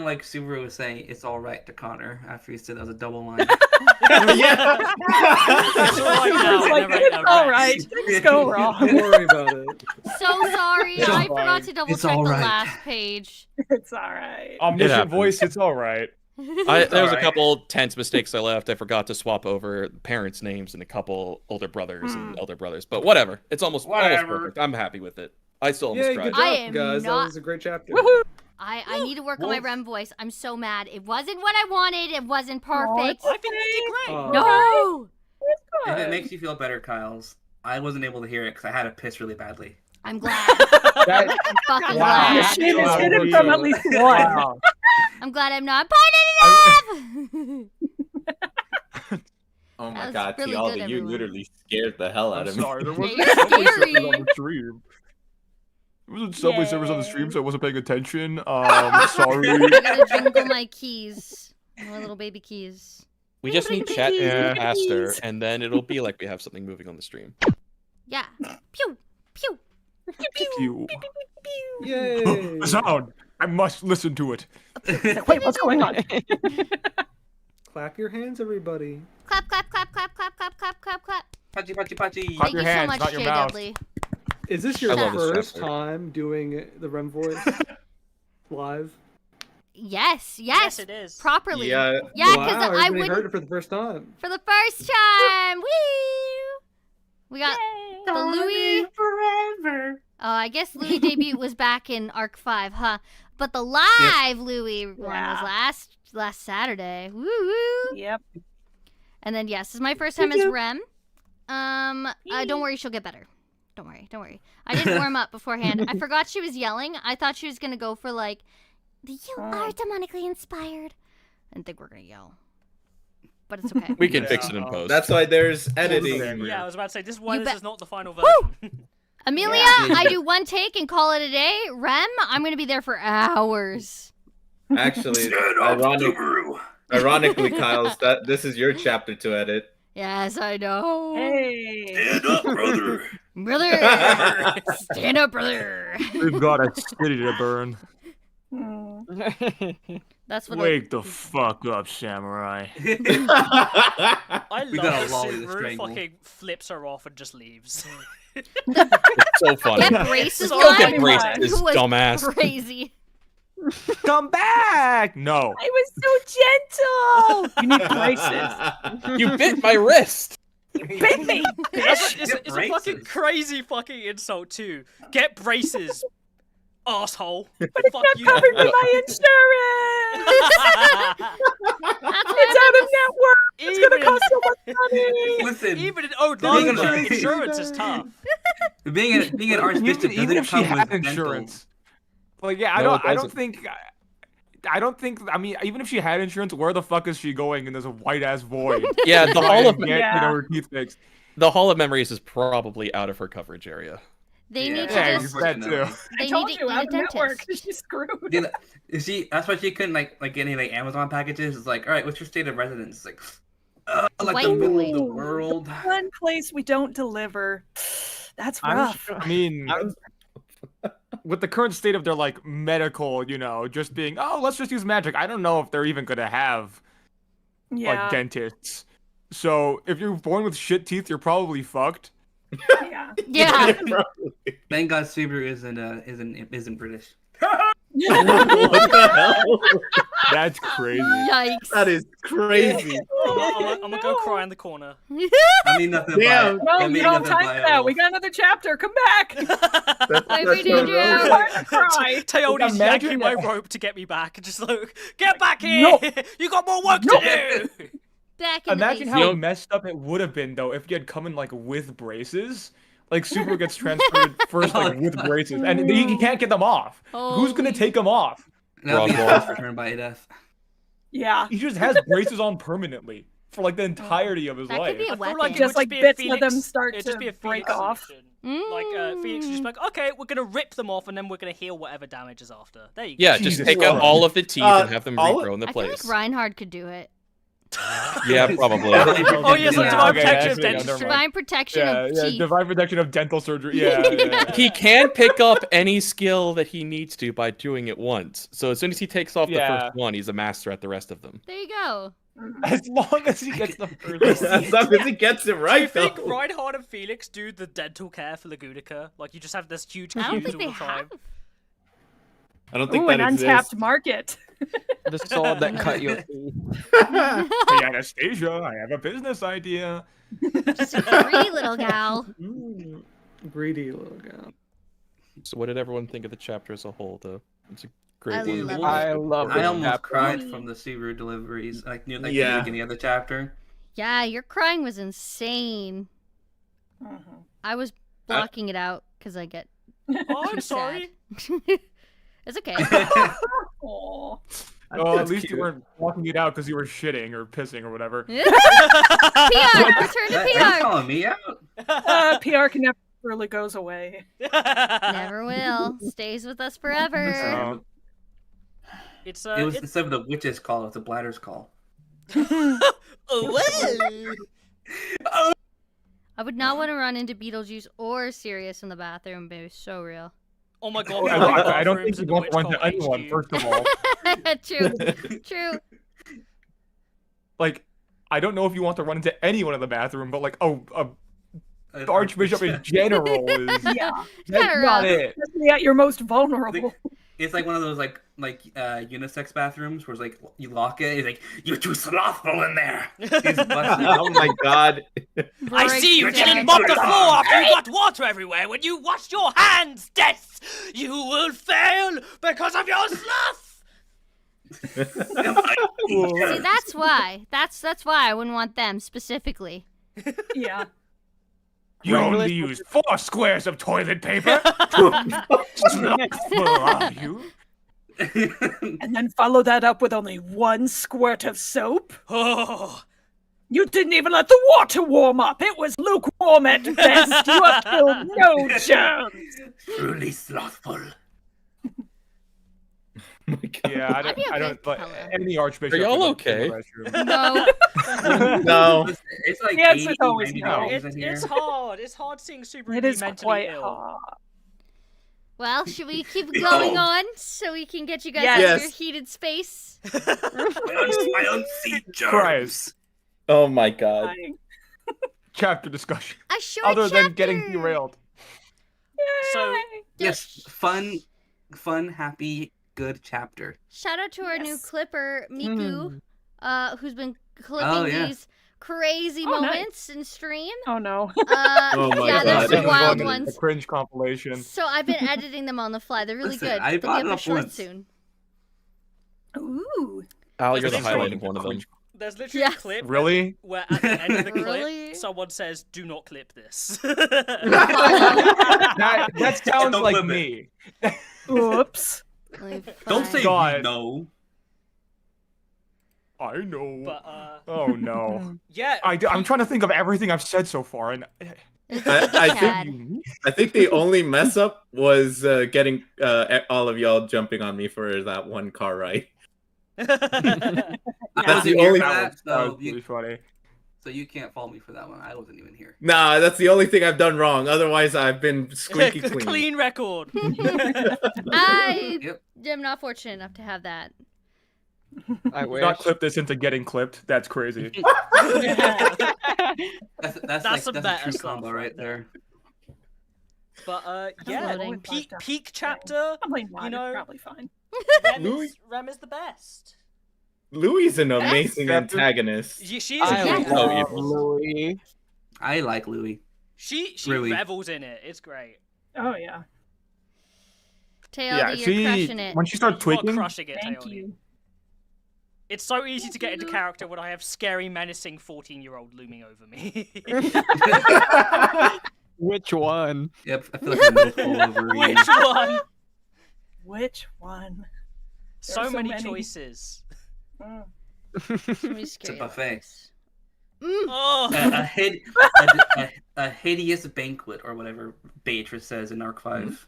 like Subaru was saying "it's all right" to Connor after he said that was a double line. Yeah. It's all right now, It's like, never it's ever. all right. Things go wrong. Don't worry about it. So sorry, It's I all forgot right. to double It's check the all right. last page. It's all right. Omniscient happens. voice, it's all right. There was a Alright. couple tense mistakes I left. I forgot to swap over parents' names and a couple older brothers and elder brothers. But whatever. It's almost Whatever. perfect. I'm happy with it. I still almost Yay, cried. good job, I am guys. not- That was a great chapter. Woohoo! I need to work on my REM voice. I'm so mad. It wasn't what I wanted. It wasn't perfect. it's I think you did great. No! If it makes you feel better, Kyle's, I wasn't able to hear it because I had to piss really badly. I'm glad. That, I'm fucking Wow. The glad. shame is Wow. hidden from at least one. wow. I'm glad I'm not part of it. Oh That my was god, really Tialdi, good, you everyone. literally scared the hell out I'm of me. sorry, there Yeah, wasn't you're subway scary. servers on the stream. There wasn't subway servers on the stream, so I wasn't paying attention. Sorry. I gotta jingle my keys. My little baby keys. We just need chat to Keys. move faster, and then it'll be like we have something moving on the stream. Yeah. Pew! Pew! Pew. Yay. The sound! I must listen to it. Wait, what's going on? Clap your hands, everybody. Clap, clap, clap, clap, clap, clap, clap, clap, clap. Pachi, pachi, pachi. Clap Thank your you hands, so much, not your Jay mouth. Dudley. Is this your I love this first chapter. time doing the REM voice live? Yes, Yes, it is. properly. Yeah. Yeah, wow, because I everybody wouldn't heard it for the first time. for the first time. Woo! We got the Louis. Forever. Oh, I guess Louis debut was back in Arc 5, huh? But the live Louis one was Yeah. last Saturday. Woo woo. Yep. And then yes, this is my first time as Rem. Don't worry, she'll get better. Don't worry. I didn't warm up beforehand. I forgot she was yelling. I thought she was gonna go for like, you are demonically inspired. I didn't think we're gonna yell. But it's okay. We can fix it in post. That's why there's editing. Yeah, I was about to say, this is why You this bet- is not the final Woo! version. Amelia, I do one take and call it a day. Rem, I'm gonna be there for hours. Actually, Stand up, ironic, Subaru. ironically, Kyle's this is your chapter to edit. Yes, I know. Hey. Stand up, brother. Brother! Stand up, brother! We've got a city to burn. Hmm. That's what. Wake the fuck up, samurai. I We love got a that lolly to Subaru strangle. fucking flips her off and just leaves. It's so funny. Get braces Go line Get braces, was dumbass. crazy. Come back! No. I was so gentle. You need braces. You bit my wrist. You bit me. It's a fucking braces. crazy fucking insult too. Get braces, asshole. But it's Fuck not you. covered by my insurance. It's out of network. It's gonna cost so much money. Listen, Even in old Being life, an- insurance is tough. being an archbishop Even if doesn't she come had with dental. insurance. Like, yeah, No, I it don't think. I don't think. I mean, even if she had insurance, where the fuck is she going in this white ass void? Yeah, the Try Hall of and get, Yeah. her teeth fixed. the Hall of Memories is probably out of her coverage area. They need to Yeah, just. that too. They I told need to you, eat out a of network. dentist. She's screwed. You know, that's why she couldn't like get any like Amazon packages. It's like, all right, what's your state of residence? It's like, like White the middle of the boy. world. One place we don't deliver. That's I'm rough. I mean, with the current state of their like medical, just being, oh, let's just use magic. I don't know if they're even gonna have Yeah. like dentists. So if you're born with shit teeth, you're probably fucked. Yeah. Yeah. Thank God Subaru isn't British. What the hell? That's crazy. Yikes. That is crazy. I'm gonna go cry in the corner. I mean nothing. Damn. By, No, I you mean don't have nothing time by for that. all. We got another chapter. Come back. I that's did so you. wrong. Cry. Teode's Imagine yanking my that. rope to get me back. Just like, get back here! No. You got more work to do! Back in Imagine the how basement. messed up it would have been though if you had come in like with braces. Like Super gets transferred first like with braces, and he can't get them off. Who's gonna Holy- take them off? That'll be Wrong fast return by death. Yeah. He just has braces on permanently for like the entirety of his That could life. be a I feel weapon. like it Just would like be a bits Phoenix, of them start it'd to just be a break Phoenix off. solution. Like Phoenix would just be like, okay, we're gonna rip them off and then we're gonna heal whatever damage is after. There you go. Yeah, Jesus just take out Christ. all of the teeth and have them all- regrow into I feel like place. Reinhard could do it. Yeah, probably. Oh yes, Yeah. divine Okay, protection of actually, yeah, never dentistry. mind. Divine protection of teeth. divine protection of dental surgery. Yeah. He can pick up any skill that he needs to by doing it once. So as soon as he takes off the Yeah. first one, he's a master at the rest of them. There you go. As long as he gets the first one. As long as he gets it Do you right, think though. Reinhard and Felix do the dental care for Lagunica? Like you just have this huge I don't queues think all they the time. have. I don't think Ooh, that an exists. untapped market. The sword that cut your teeth. Hey, Anastasia, I have a business idea. Just a greedy little gal. Mm, greedy little guy. So what did everyone think of the chapter as a whole, though? It's a great I one. love I love I this almost chapter. cried from the Subaru deliveries. Like near Yeah. the beginning of the chapter. Yeah, your crying was insane. I was blocking it out because I get Oh, I'm too sorry. sad. It's okay. Aw. Oh, That's at least cute. you weren't walking it out because you were shitting or pissing or whatever. PR, return Are you to calling me out? PR can never really goes away. PR. Never will. Stays with us forever. So, It's It was it's instead of the witch's call, it's a bladder's call. I would not want to run into Beetlejuice or Sirius in the bathroom, but it was so real. oh my god. I don't bathrooms think in you'd the want to run Witch to Call anyone, HQ. first of all. True. Like, I don't know if you want to run into anyone in the bathroom, but like, a archbishop in general is Yeah. that's kinda not rough. it. Especially at your most vulnerable. It's like one of those like unisex bathrooms where it's like you lock it. It's like you're too slothful in there. He's busted. Oh my god. I see you Breaks didn't down. mop the floor after you got water everywhere when you washed your hands, Death! You will fail because of your sloth! See, that's why. That's why I wouldn't want them specifically. Yeah. You only use 4 squares of toilet paper? Slothful, are you? And then follow that up with only 1 squirt of soap? Oh, You didn't even let the water warm up. It was lukewarm at best. You have killed no germs. Truly slothful. Yeah, I I'd be don't, okay don't but with color. any archbishop. Are y'all in the okay? restroom. No. No. Listen, it's like Yes, 80, it's always 90 no. degrees in here. it's hard. It's hard seeing Subaru It be is mentally quite ill. hard. Well, should we keep going on so we can get you guys out of your heated space? I don't see germs. Christ. Oh my god. Chapter discussion. A short Other chapter. than getting derailed. So Yes, fun, happy, good chapter. Shout out to our new clipper, Miku, who's been clipping Oh, yeah. these crazy Oh, moments in stream. Oh no. Oh my Yeah, there's god. some wild A ones. cringe compilation. So I've been editing them on the fly. They're really Listen, good. I They'll brought be it up up for short once. soon. Ooh. Al, you're the Literally- highlighting one of them. there's literally Yes. a clip Really? where at the end of the clip, Really? someone says, "Do not clip this." That sounds Don't like clip it. me. Oops. Don't say God. no. I know. But Oh no. yeah, I'm trying to think of everything I've said so far, and I think the only mess up was getting all of y'all jumping on me for that one car ride. I That's wasn't the here only- for that that, so was pretty funny. you can't fault me for that one. I wasn't even here. Nah, that's the only thing I've done wrong. Otherwise, I've been squeaky clean. clean record. I Yep. am not fortunate enough to have that. I Do wish. not clip this into getting clipped. That's crazy. That's some a better true stuff combo right right there. But yeah, loading. peak chapter. Probably not. You know- It's probably fine. Rem is the best. Louis is an amazing Yes. antagonist. She is. I Yes. love Oh, Louis. I like Louis. She Really. revels in it. It's great. Oh yeah. Taylor, you're crushing it. when she starts You are tweaking, crushing it, Thank Taylor. you. It's so easy to get into character when I have scary, menacing 14-year-old looming over me. Which one? Yep, I feel like I'm full over. Which one? Which one? So so many many. choices. Mm. So many scary buffet. things. Mm. Oh, a hideous banquet or whatever Beatrice says in Arc 5.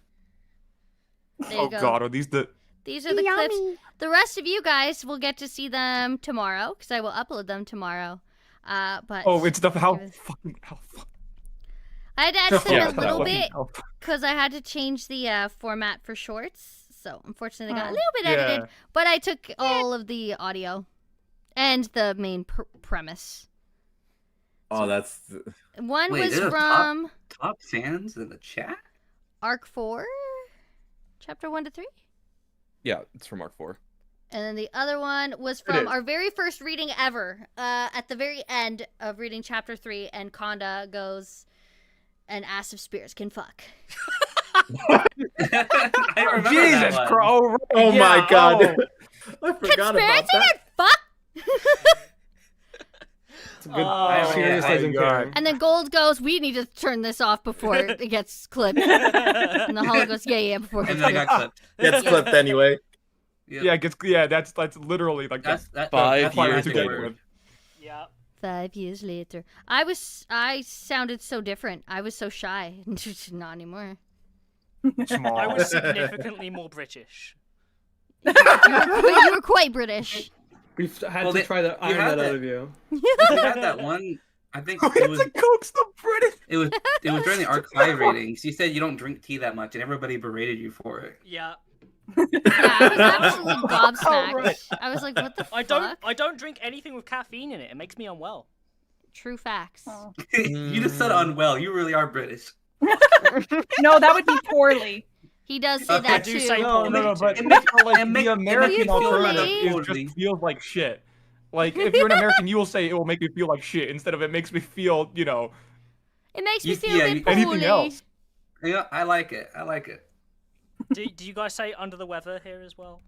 There you oh go. god, are these the? These are the clips. The rest of you guys will get to see them tomorrow because I will upload them tomorrow. But Oh, it's the how Give us- fucking how. I had to edit Yeah, it a little fucking bit hell. because I had to change the format for shorts. So unfortunately, they got a Oh. little bit edited. Yeah. But I took all of the audio and the main premise. Oh, that's One Wait, was there's a from Top fans in the chat? Arc 4, Chapter 1 to 3. Yeah, it's from Mark 4. And then the other one was It from is. our very first reading ever. At the very end of reading Chapter 3, and Conda goes and asks if spirits can fuck. I remember Jesus that one. Christ! oh Yeah, my god. oh. I Can forgot about spirits that. even fuck? It's a good. Oh, Sirius my doesn't God. care. And then Gold goes, we need to turn this off before it gets clipped. And the Hollow goes, yeah, before it And gets then I clipped. got clipped. Gets clipped anyway. Yep. Yeah, it gets that's literally like That's that. 5 that's why I years had to ago. get word. yeah. 5 years later. I sounded so different. I was so shy. Not anymore. small. I was significantly more British. You were quite British. We've had Well, to they- try to you iron had that that- out of you. We had that one. I think it it's was a Coke's the British. it was during the Arc 5 ratings. You said you don't drink tea that much, and everybody berated you for it. Yeah. Yeah, I was absolutely gobsmacked. Right. I was like, what the I fuck? don't drink anything with caffeine in it. It makes me unwell. True facts. Oh. You just said unwell. You really are British. No, that would be poorly. He does say Okay. that I do too. say No, but It make- like, it make- the it make American you feel alternative like- is just feels like shit. Like if you're an American, you will say it will make me feel like shit instead of it makes me feel, you know. It makes me You- feel yeah, a bit you- poorly. anything else. Yeah, I like it. I like it. Do you guys say under the weather here as well?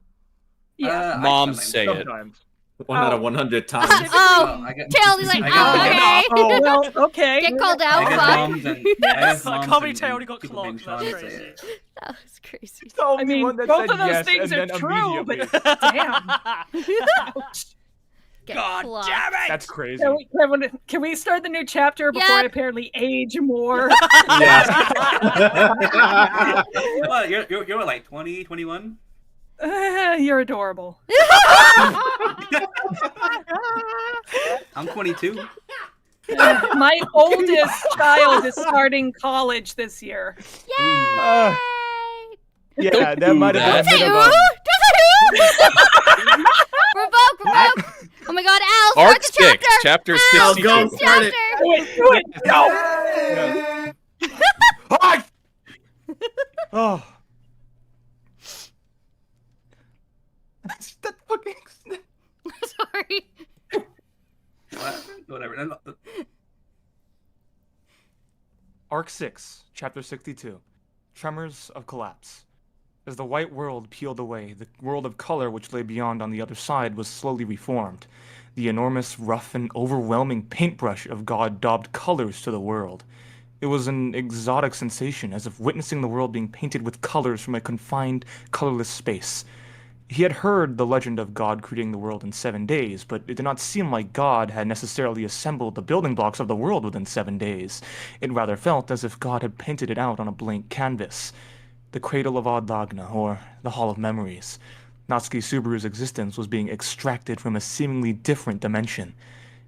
Yeah. I Moms sometimes- say it. Sometimes. 1 out of 100 times. Oh, I get- Tail's like, I oh, get- okay. Well, okay. Get called I out, guess fuck. moms and I guess I moms can't believe and Tail already got people named clocked. Sean That's say crazy. it. That was crazy. The only I mean, one that both said of those yes things and are then true, immediately. but damn. Get God clocked. damn it! That's crazy. Can we start the new chapter before Yep. I apparently age more? What, you're like 20, 21? You're adorable. I'm 22. My oldest child is starting college this year. Yay! Yeah, Don't that might do have Don't been say a ooh! minimum. Don't say ooh! Revoke! Oh my god, Al, start Arc the 6, chapter! chapter Al, 62. go, start it. Do it, go! Hi! Oh. That fucking. Sorry. Whatever. Arc 6, Chapter 62. Tremors of Collapse. As the white world peeled away, the world of color which lay beyond on the other side was slowly reformed. The enormous, rough, and overwhelming paintbrush of God daubed colors to the world. It was an exotic sensation, as if witnessing the world being painted with colors from a confined, colorless space. He had heard the legend of God creating the world in 7 days, but it did not seem like God had necessarily assembled the building blocks of the world within 7 days. It rather felt as if God had painted it out on a blank canvas. The Cradle of Adagna, or the Hall of Memories. Natsuki Subaru's existence was being extracted from a seemingly different dimension.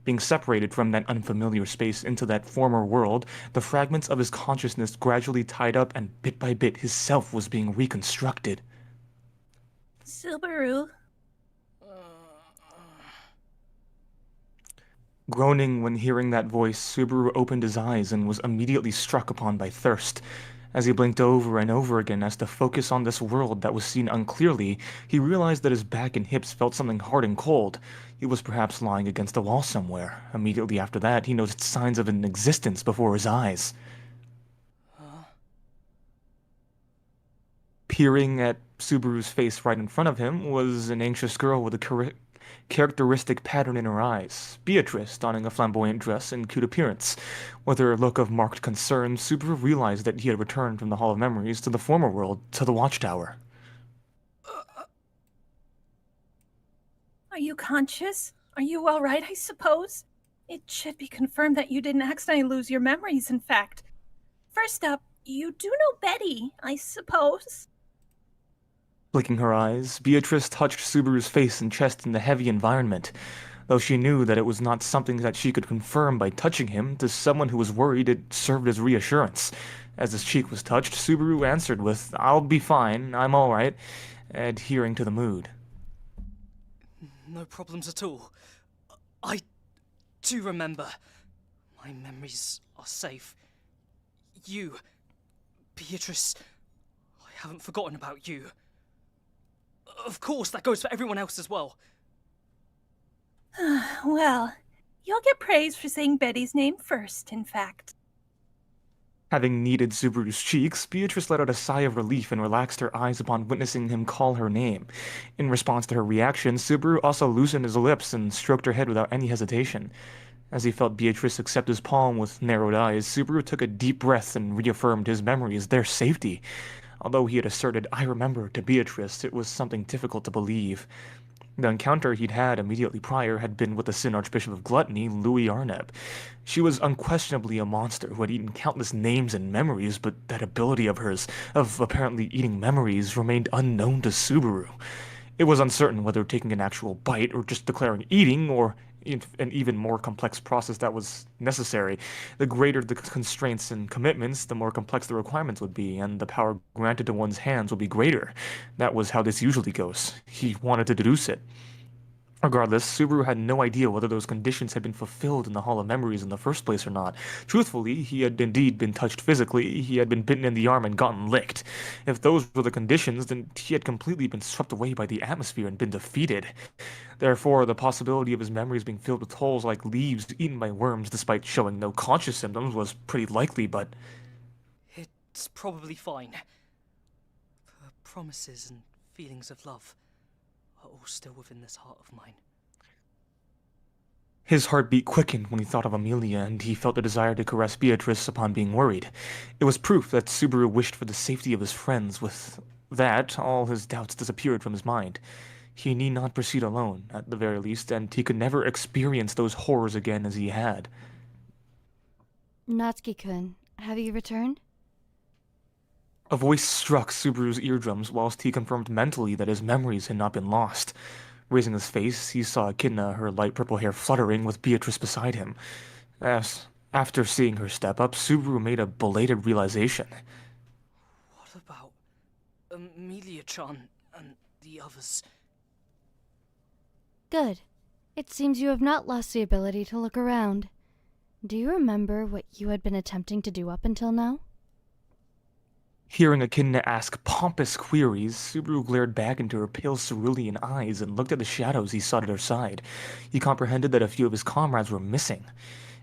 Being separated from that unfamiliar space into that former world, the fragments of his consciousness gradually tied up, and bit by bit his self was being reconstructed. Subaru. Groaning when hearing that voice, Subaru opened his eyes and was immediately struck upon by thirst. As he blinked over and over again as to focus on this world that was seen unclearly, he realized that his back and hips felt something hard and cold. He was perhaps lying against a wall somewhere. Immediately after that, he noticed signs of an existence before his eyes. Peering at Subaru's face right in front of him was an anxious girl with a characteristic pattern in her eyes, Beatrice, donning a flamboyant dress and cute appearance. With her look of marked concern, Subaru realized that he had returned from the Hall of Memories to the former world, to the Watchtower. Are you conscious? Are you all right, I suppose? It should be confirmed that you didn't accidentally lose your memories, in fact. First up, you do know Betty, I suppose? Blinking her eyes, Beatrice touched Subaru's face and chest in the heavy environment. Though she knew that it was not something that she could confirm by touching him, to someone who was worried it served as reassurance. As his cheek was touched, Subaru answered with, "I'll be fine, I'm alright," adhering to the mood. No problems at all. I do remember. My memories are safe. You, Beatrice, I haven't forgotten about you. Of course, that goes for everyone else as well. Well, you'll get praise for saying Betty's name first, in fact. Having kneaded Subaru's cheeks, Beatrice let out a sigh of relief and relaxed her eyes upon witnessing him call her name. In response to her reaction, Subaru also loosened his lips and stroked her head without any hesitation. As he felt Beatrice accept his palm with narrowed eyes, Subaru took a deep breath and reaffirmed his memories, their safety. Although he had asserted, "I remember," to Beatrice, it was something difficult to believe. The encounter he'd had immediately prior had been with the Sin Archbishop of Gluttony, Louis Arneb. She was unquestionably a monster who had eaten countless names and memories, but that ability of hers, of apparently eating memories, remained unknown to Subaru. It was uncertain whether taking an actual bite or just declaring eating, or an even more complex process that was necessary. The greater the constraints and commitments, the more complex the requirements would be, and the power granted to one's hands would be greater. That was how this usually goes. He wanted to deduce it. Regardless, Subaru had no idea whether those conditions had been fulfilled in the Hall of Memories in the first place or not. Truthfully, he had indeed been touched physically, he had been bitten in the arm and gotten licked. If those were the conditions, then he had completely been swept away by the atmosphere and been defeated. Therefore, the possibility of his memories being filled with holes like leaves eaten by worms despite showing no conscious symptoms was pretty likely, but... It's probably fine. The promises and feelings of love are all still within this heart of mine. His heartbeat quickened when he thought of Amelia, and he felt a desire to caress Beatrice upon being worried. It was proof that Subaru wished for the safety of his friends. With that, all his doubts disappeared from his mind. He need not proceed alone, at the very least, and he could never experience those horrors again as he had. Natsuki-kun, have you returned? A voice struck Subaru's eardrums whilst he confirmed mentally that his memories had not been lost. Raising his face, he saw Echidna, her light purple hair fluttering, with Beatrice beside him. After seeing her step up, Subaru made a belated realization. What about Amelia-chan and the others. Good. It seems you have not lost the ability to look around. Do you remember what you had been attempting to do up until now? Hearing Echidna ask pompous queries, Subaru glared back into her pale cerulean eyes and looked at the shadows he saw at her side. He comprehended that a few of his comrades were missing.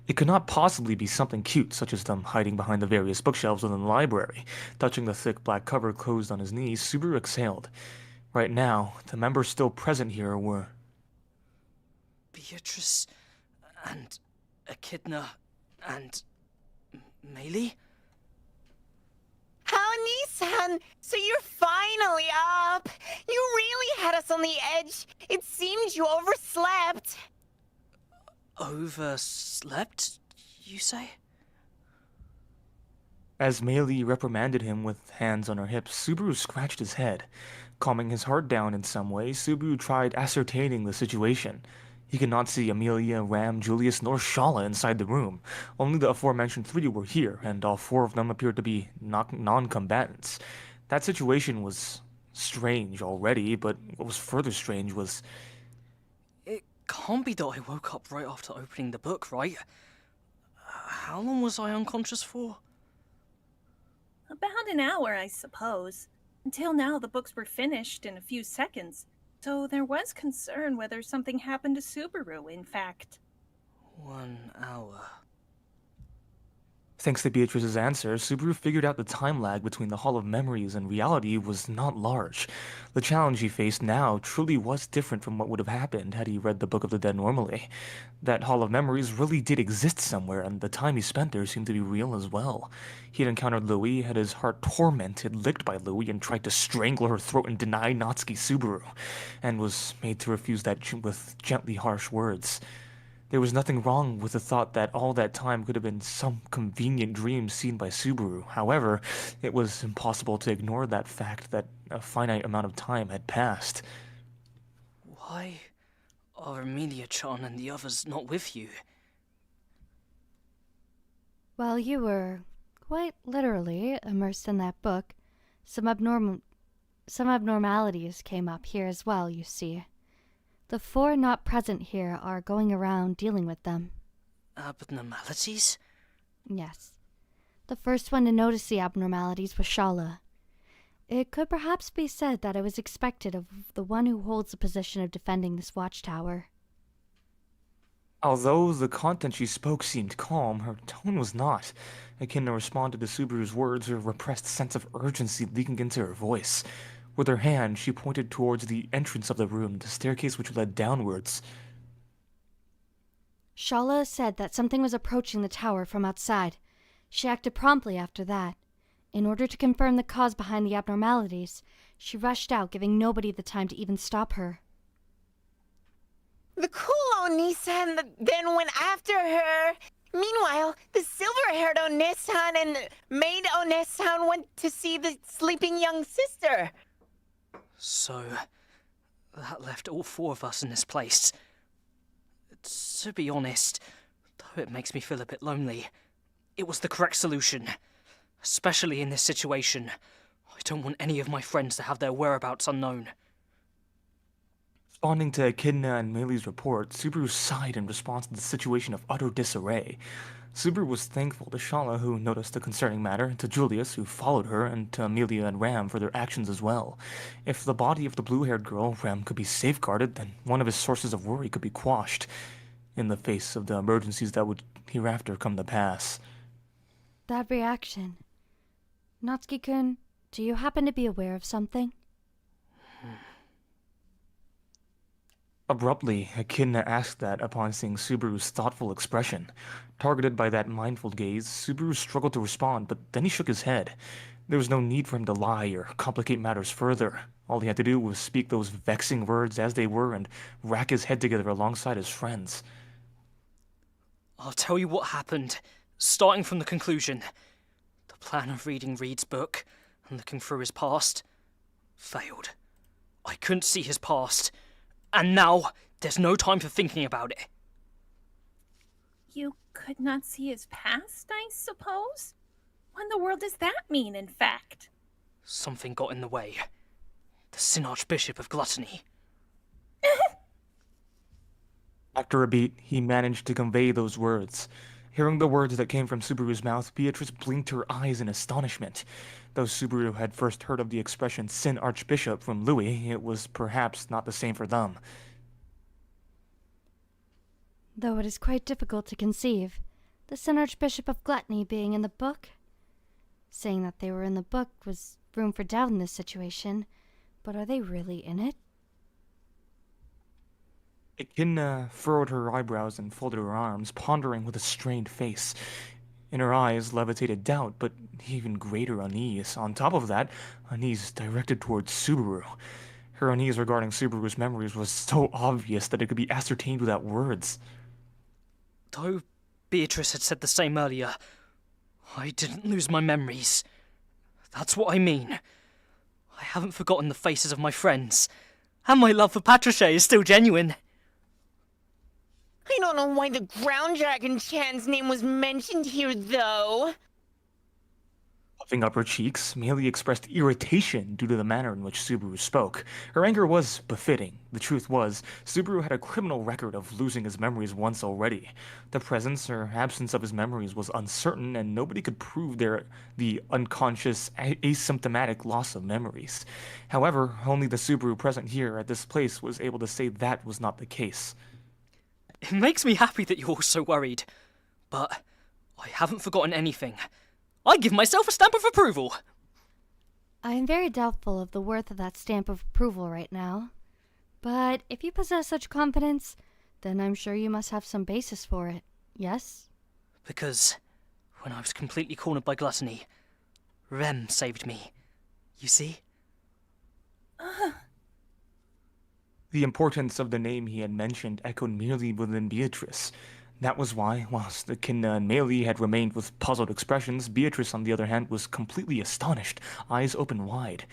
It could not possibly be something cute, such as them hiding behind the various bookshelves within the library. Touching the thick black cover closed on his knees, Subaru exhaled. Right now, the members still present here were Beatrice and Echidna and Meili? Oh, Nissan! So you're finally up! You really had us on the edge! It seemed you overslept! Overslept, you say? As Meili reprimanded him with hands on her hips, Subaru scratched his head. Calming his heart down in some way, Subaru tried ascertaining the situation. He could not see Amelia, Ram, Julius, nor Shala inside the room. Only the aforementioned three were here, and all four of them appeared to be non-combatants. That situation was strange already, but what was further strange was... It can't be that I woke up right after opening the book, right? How long was I unconscious for? About an hour, I suppose. Until now, the books were finished in a few seconds. So there was concern whether something happened to Subaru, in fact. 1 hour. Thanks to Beatrice's answer, Subaru figured out the time lag between the Hall of Memories and reality was not large. The challenge he faced now truly was different from what would have happened had he read the Book of the Dead normally. That Hall of Memories really did exist somewhere, and the time he spent there seemed to be real as well. He had encountered Louie, had his heart tormented, licked by Louie, and tried to strangle her throat and deny Natsuki Subaru, and was made to refuse that with gently harsh words. There was nothing wrong with the thought that all that time could have been some convenient dream seen by Subaru. However, it was impossible to ignore that fact that a finite amount of time had passed. Why are Amelia-chan and the others not with you? While you were, quite literally, immersed in that book, some abnormalities came up here as well, you see. The four not present here are going around dealing with them. Abnormalities? Yes. The first one to notice the abnormalities was Shala. It could perhaps be said that it was expected of the one who holds the position of defending this watchtower. Although the content she spoke seemed calm, her tone was not. Echidna responded to Subaru's words, her repressed sense of urgency leaking into her voice. With her hand, she pointed towards the entrance of the room, the staircase which led downwards. Shala said that something was approaching the tower from outside. She acted promptly after that. In order to confirm the cause behind the abnormalities, she rushed out, giving nobody the time to even stop her. The cool Onisan then went after her. Meanwhile, the silver-haired Onesan and maid Onesan went to see the sleeping young sister. So, that left all four of us in this place. To be honest, though it makes me feel a bit lonely, it was the correct solution. Especially in this situation. I don't want any of my friends to have their whereabouts unknown. Responding to Echidna and Meili's report, Subaru sighed in response to the situation of utter disarray. Subaru was thankful to Shala, who noticed the concerning matter, to Julius, who followed her, and to Amelia and Ram for their actions as well. If the body of the blue-haired girl, Ram, could be safeguarded, then one of his sources of worry could be quashed, in the face of the emergencies that would hereafter come to pass. That reaction. Natsuki-kun, do you happen to be aware of something? Abruptly, Echidna asked that upon seeing Subaru's thoughtful expression. Targeted by that mindful gaze, Subaru struggled to respond, but then he shook his head. There was no need for him to lie or complicate matters further. All he had to do was speak those vexing words as they were and rack his head together alongside his friends. I'll tell you what happened, starting from the conclusion. The plan of reading Reed's book and looking through his past failed. I couldn't see his past. And now, there's no time for thinking about it. You could not see his past, I suppose? What in the world does that mean, in fact? Something got in the way. The Sin Archbishop of Gluttony. After a beat, he managed to convey those words. Hearing the words that came from Subaru's mouth, Beatrice blinked her eyes in astonishment. Though Subaru had first heard of the expression Sin Archbishop from Louis, it was perhaps not the same for them. Though it is quite difficult to conceive, the Sin Archbishop of Gluttony being in the book. Saying that they were in the book was room for doubt in this situation, but are they really in it? Echidna furrowed her eyebrows and folded her arms, pondering with a strained face. In her eyes levitated doubt, but even greater unease. On top of that, unease directed towards Subaru. Her unease regarding Subaru's memories was so obvious that it could be ascertained without words. Though Beatrice had said the same earlier, I didn't lose my memories. That's what I mean. I haven't forgotten the faces of my friends, and my love for Patrichet is still genuine. I don't know why the ground dragon Chan's name was mentioned here, though. Puffing up her cheeks, Meili expressed irritation due to the manner in which Subaru spoke. Her anger was befitting. The truth was, Subaru had a criminal record of losing his memories once already. The presence or absence of his memories was uncertain, and nobody could prove the unconscious, asymptomatic loss of memories. However, only the Subaru present here at this place was able to say that was not the case. It makes me happy that you're all so worried, but I haven't forgotten anything. I give myself a stamp of approval. I am very doubtful of the worth of that stamp of approval right now. But if you possess such confidence, then I'm sure you must have some basis for it, yes? Because when I was completely cornered by gluttony, Rem saved me. You see? The importance of the name he had mentioned echoed merely within Beatrice. That was why, whilst Echidna and Meili had remained with puzzled expressions, Beatrice, on the other hand, was completely astonished, eyes open wide.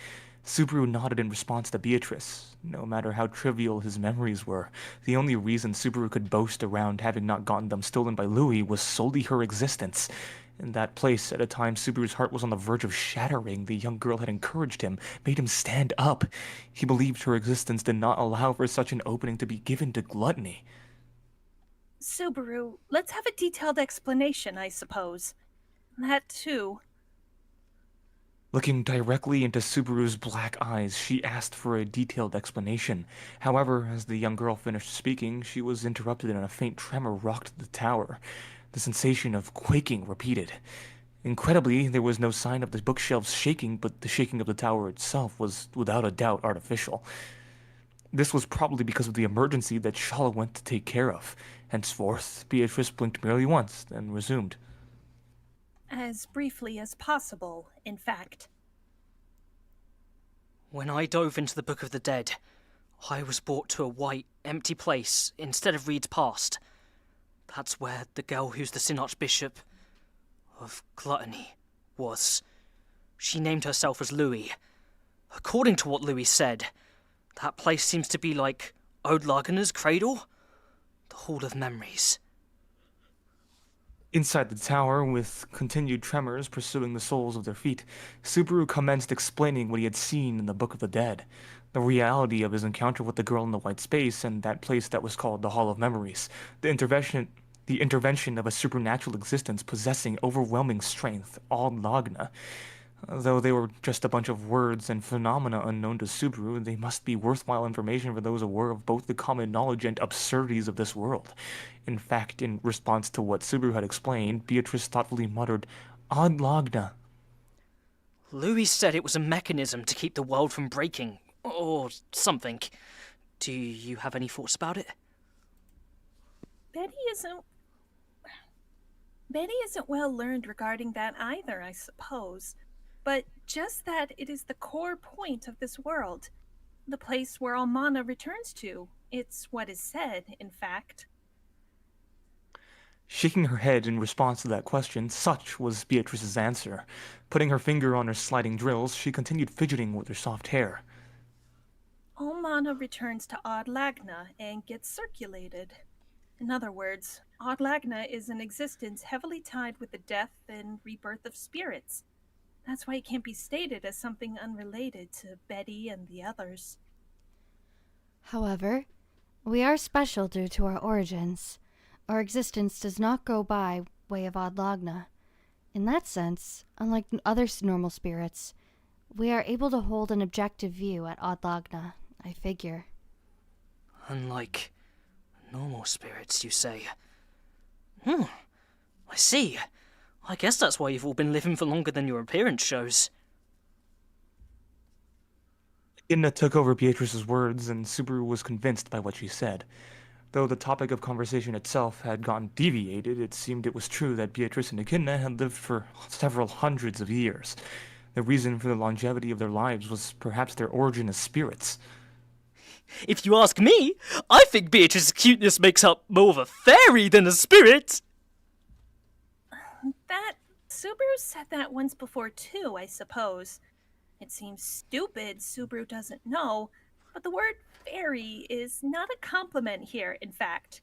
Subaru nodded in response to Beatrice. No matter how trivial his memories were, the only reason Subaru could boast around having not gotten them stolen by Louis was solely her existence. In that place, at a time Subaru's heart was on the verge of shattering, the young girl had encouraged him, made him stand up. He believed her existence did not allow for such an opening to be given to gluttony. Subaru, let's have a detailed explanation, I suppose. That too. Looking directly into Subaru's black eyes, she asked for a detailed explanation. However, as the young girl finished speaking, she was interrupted and a faint tremor rocked the tower. The sensation of quaking repeated. Incredibly, there was no sign of the bookshelves shaking, but the shaking of the tower itself was without a doubt artificial. This was probably because of the emergency that Shala went to take care of. Henceforth, Beatrice blinked merely once, then resumed. As briefly as possible, in fact. When I dove into the Book of the Dead, I was brought to a white, empty place instead of Reed's past. That's where the girl who's the Sin Archbishop of Gluttony was. She named herself as Louis. According to what Louis said, that place seems to be like Old Lagana's cradle, the Hall of Memories. Inside the tower, with continued tremors pursuing the soles of their feet, Subaru commenced explaining what he had seen in the Book of the Dead, the reality of his encounter with the girl in the white space and that place that was called the Hall of Memories, the intervention of a supernatural existence possessing overwhelming strength, Old Lagna. Though they were just a bunch of words and phenomena unknown to Subaru, they must be worthwhile information for those aware of both the common knowledge and absurdities of this world. In fact, in response to what Subaru had explained, Beatrice thoughtfully muttered, Odd Lagna. Louis said it was a mechanism to keep the world from breaking, or something. Do you have any thoughts about it? Betty isn't well learned regarding that either, I suppose. But just that it is the core point of this world. The place where all mana returns to. It's what is said, in fact. Shaking her head in response to that question, such was Beatrice's answer. Putting her finger on her sliding drills, she continued fidgeting with her soft hair. All mana returns to Odd Lagna and gets circulated. In other words, Odd Lagna is an existence heavily tied with the death and rebirth of spirits. That's why it can't be stated as something unrelated to Betty and the others. However, we are special due to our origins. Our existence does not go by way of Adlagna. In that sense, unlike other normal spirits, we are able to hold an objective view at Adlagna, I figure. Unlike normal spirits, you say? I see. I guess that's why you've all been living for longer than your appearance shows. Ginna took over Beatrice's words, and Subaru was convinced by what she said. Though the topic of conversation itself had gotten deviated, it seemed it was true that Beatrice and Echidna had lived for several hundreds of years. The reason for the longevity of their lives was perhaps their origin as spirits. If you ask me, I think Beatrice's cuteness makes her more of a fairy than a spirit. That Subaru said that once before too, I suppose. It seems stupid Subaru doesn't know, but the word fairy is not a compliment here, in fact.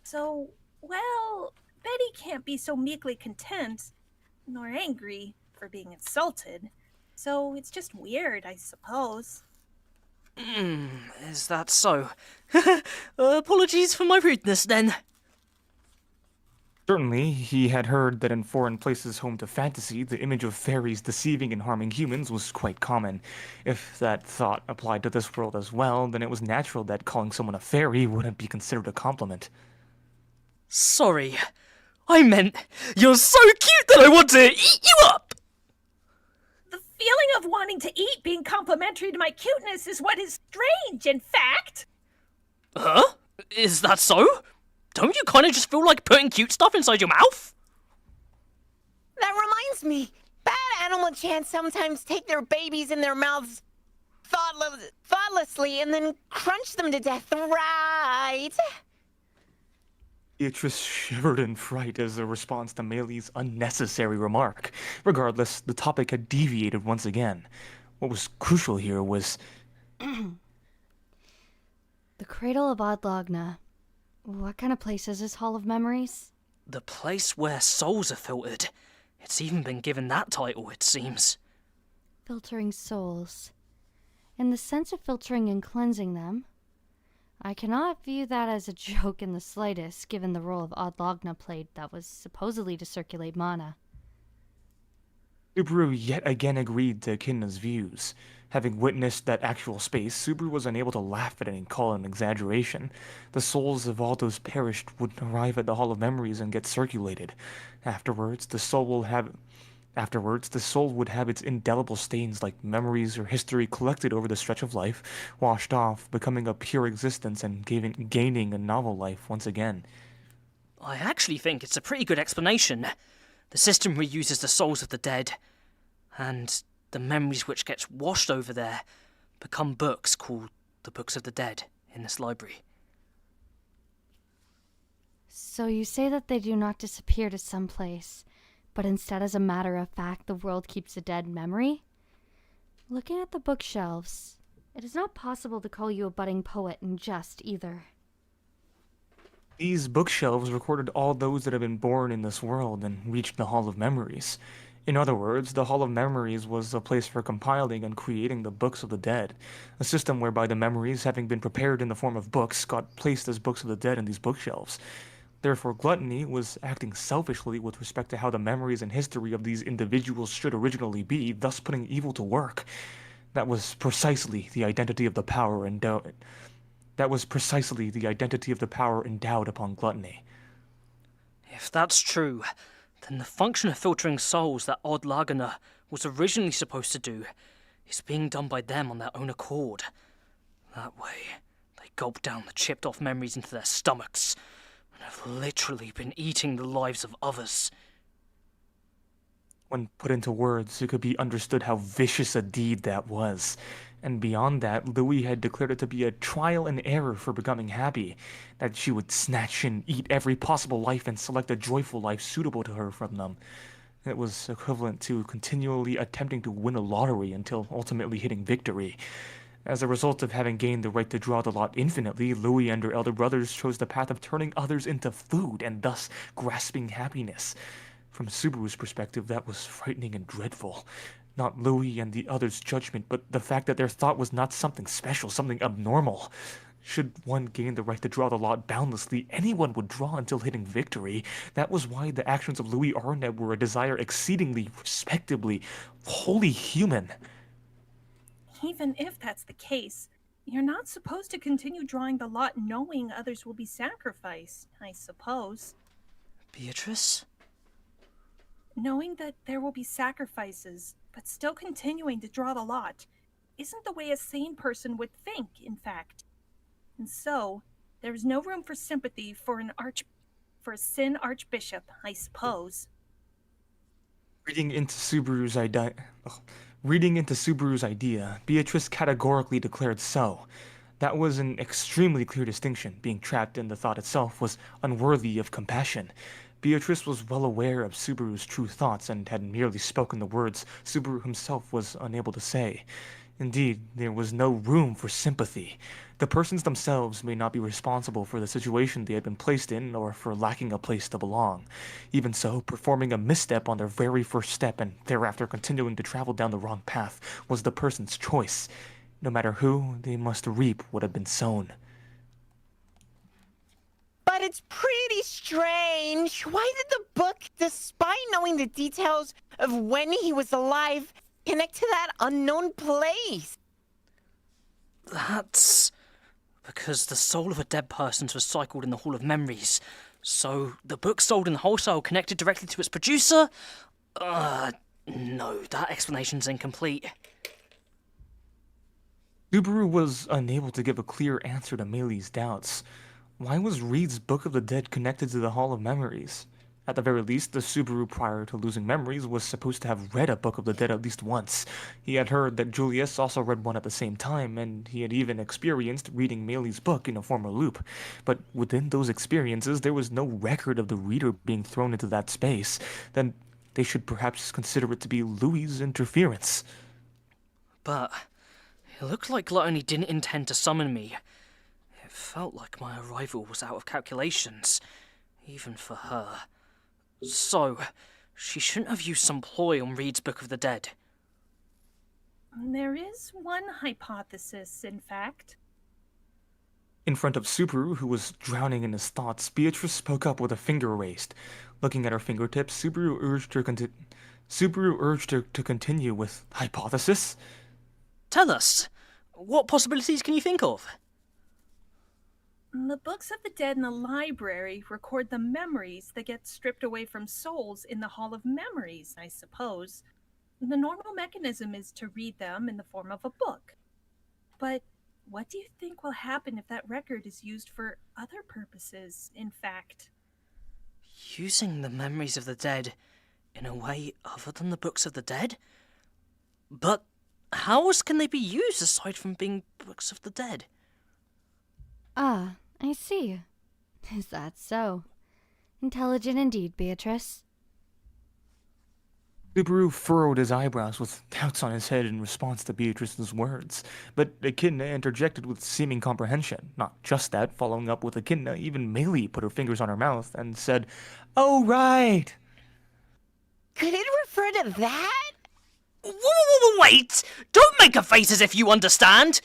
So, well, Betty can't be so meekly content, nor angry, for being insulted. So it's just weird, I suppose. Is that so? Apologies for my rudeness, then. Certainly, he had heard that in foreign places home to fantasy, the image of fairies deceiving and harming humans was quite common. If that thought applied to this world as well, then it was natural that calling someone a fairy wouldn't be considered a compliment. Sorry. I meant, you're so cute that I want to eat you up! The feeling of wanting to eat being complimentary to my cuteness is what is strange, in fact. Huh? Is that so? Don't you kind of just feel like putting cute stuff inside your mouth? That reminds me. Bad animal chants sometimes take their babies in their mouths thoughtlessly and then crunch them to death, right? Beatrice shivered in fright as a response to Maylee's unnecessary remark. Regardless, the topic had deviated once again. What was crucial here was... The Cradle of Adlagna. What kind of place is this Hall of Memories? The place where souls are filtered. It's even been given that title, it seems. Filtering souls. In the sense of filtering and cleansing them, I cannot view that as a joke in the slightest, given the role of Adlagna played that was supposedly to circulate mana. Subaru yet again agreed to Echidna's views. Having witnessed that actual space, Subaru was unable to laugh at it and call it an exaggeration. The souls of all those perished would arrive at the Hall of Memories and get circulated. Afterwards, the soul would have its indelible stains like memories or history collected over the stretch of life, washed off, becoming a pure existence and gaining a novel life once again. I actually think it's a pretty good explanation. The system reuses the souls of the dead, and the memories which get washed over there become books called the Books of the Dead in this library. So you say that they do not disappear to some place, but instead as a matter of fact the world keeps a dead memory? Looking at the bookshelves, it is not possible to call you a budding poet in jest either. These bookshelves recorded all those that have been born in this world and reached the Hall of Memories. In other words, the Hall of Memories was a place for compiling and creating the Books of the Dead, a system whereby the memories, having been prepared in the form of books, got placed as Books of the Dead in these bookshelves. Therefore, Gluttony was acting selfishly with respect to how the memories and history of these individuals should originally be, thus putting evil to work. That was precisely the identity of the power endowed upon Gluttony. If that's true, then the function of filtering souls that Adlagna was originally supposed to do is being done by them on their own accord. That way, they gulp down the chipped off memories into their stomachs, and have literally been eating the lives of others. When put into words, it could be understood how vicious a deed that was. And beyond that, Louis had declared it to be a trial and error for becoming happy, that she would snatch and eat every possible life and select a joyful life suitable to her from them. It was equivalent to continually attempting to win a lottery until ultimately hitting victory. As a result of having gained the right to draw the lot infinitely, Louis and her elder brothers chose the path of turning others into food and thus grasping happiness. From Subaru's perspective, that was frightening and dreadful. Not Louis and the others' judgment, but the fact that their thought was not something special, something abnormal. Should one gain the right to draw the lot boundlessly, anyone would draw until hitting victory. That was why the actions of Louis Arnett were a desire exceedingly, respectably, wholly human. Even if that's the case, you're not supposed to continue drawing the lot knowing others will be sacrificed, I suppose. Beatrice? Knowing that there will be sacrifices, but still continuing to draw the lot, isn't the way a sane person would think, in fact. And so, there's no room for sympathy for a sin archbishop, I suppose. Reading into Subaru's idea, Beatrice categorically declared so. That was an extremely clear distinction. Being trapped in the thought itself was unworthy of compassion. Beatrice was well aware of Subaru's true thoughts and had merely spoken the words Subaru himself was unable to say. Indeed, there was no room for sympathy. The persons themselves may not be responsible for the situation they had been placed in or for lacking a place to belong. Even so, performing a misstep on their very first step and thereafter continuing to travel down the wrong path was the person's choice. No matter who, they must reap what had been sown. But it's pretty strange. Why did the book, despite knowing the details of when he was alive, connect to that unknown place? That's because the soul of a dead person was recycled in the Hall of Memories. So the book sold in wholesale connected directly to its producer? No, that explanation's incomplete. Subaru was unable to give a clear answer to Meili's doubts. Why was Reed's Book of the Dead connected to the Hall of Memories? At the very least, the Subaru prior to losing memories was supposed to have read a Book of the Dead at least once. He had heard that Julius also read one at the same time, and he had even experienced reading Meili's book in a former loop. But within those experiences, there was no record of the reader being thrown into that space. Then they should perhaps consider it to be Louis's interference. But it looked like Gluttony didn't intend to summon me. It felt like my arrival was out of calculations, even for her. So, she shouldn't have used some ploy on Reed's Book of the Dead. There is one hypothesis, in fact. In front of Subaru, who was drowning in his thoughts, Beatrice spoke up with a finger raised. Looking at her fingertips, Subaru urged her to continue with hypothesis. Tell us, what possibilities can you think of? The books of the dead in the library record the memories that get stripped away from souls in the Hall of Memories, I suppose. The normal mechanism is to read them in the form of a book. But what do you think will happen if that record is used for other purposes, in fact? Using the memories of the dead in a way other than the books of the dead? But how else can they be used aside from being books of the dead? Ah, I see. Is that so? Intelligent indeed, Beatrice. Subaru furrowed his eyebrows with doubts on his head in response to Beatrice's words, but Echidna interjected with seeming comprehension. Not just that, following up with Echidna, even Meili put her fingers on her mouth and said, "Oh, right!" Could it refer to that? Wait! Don't make a face as if you understand!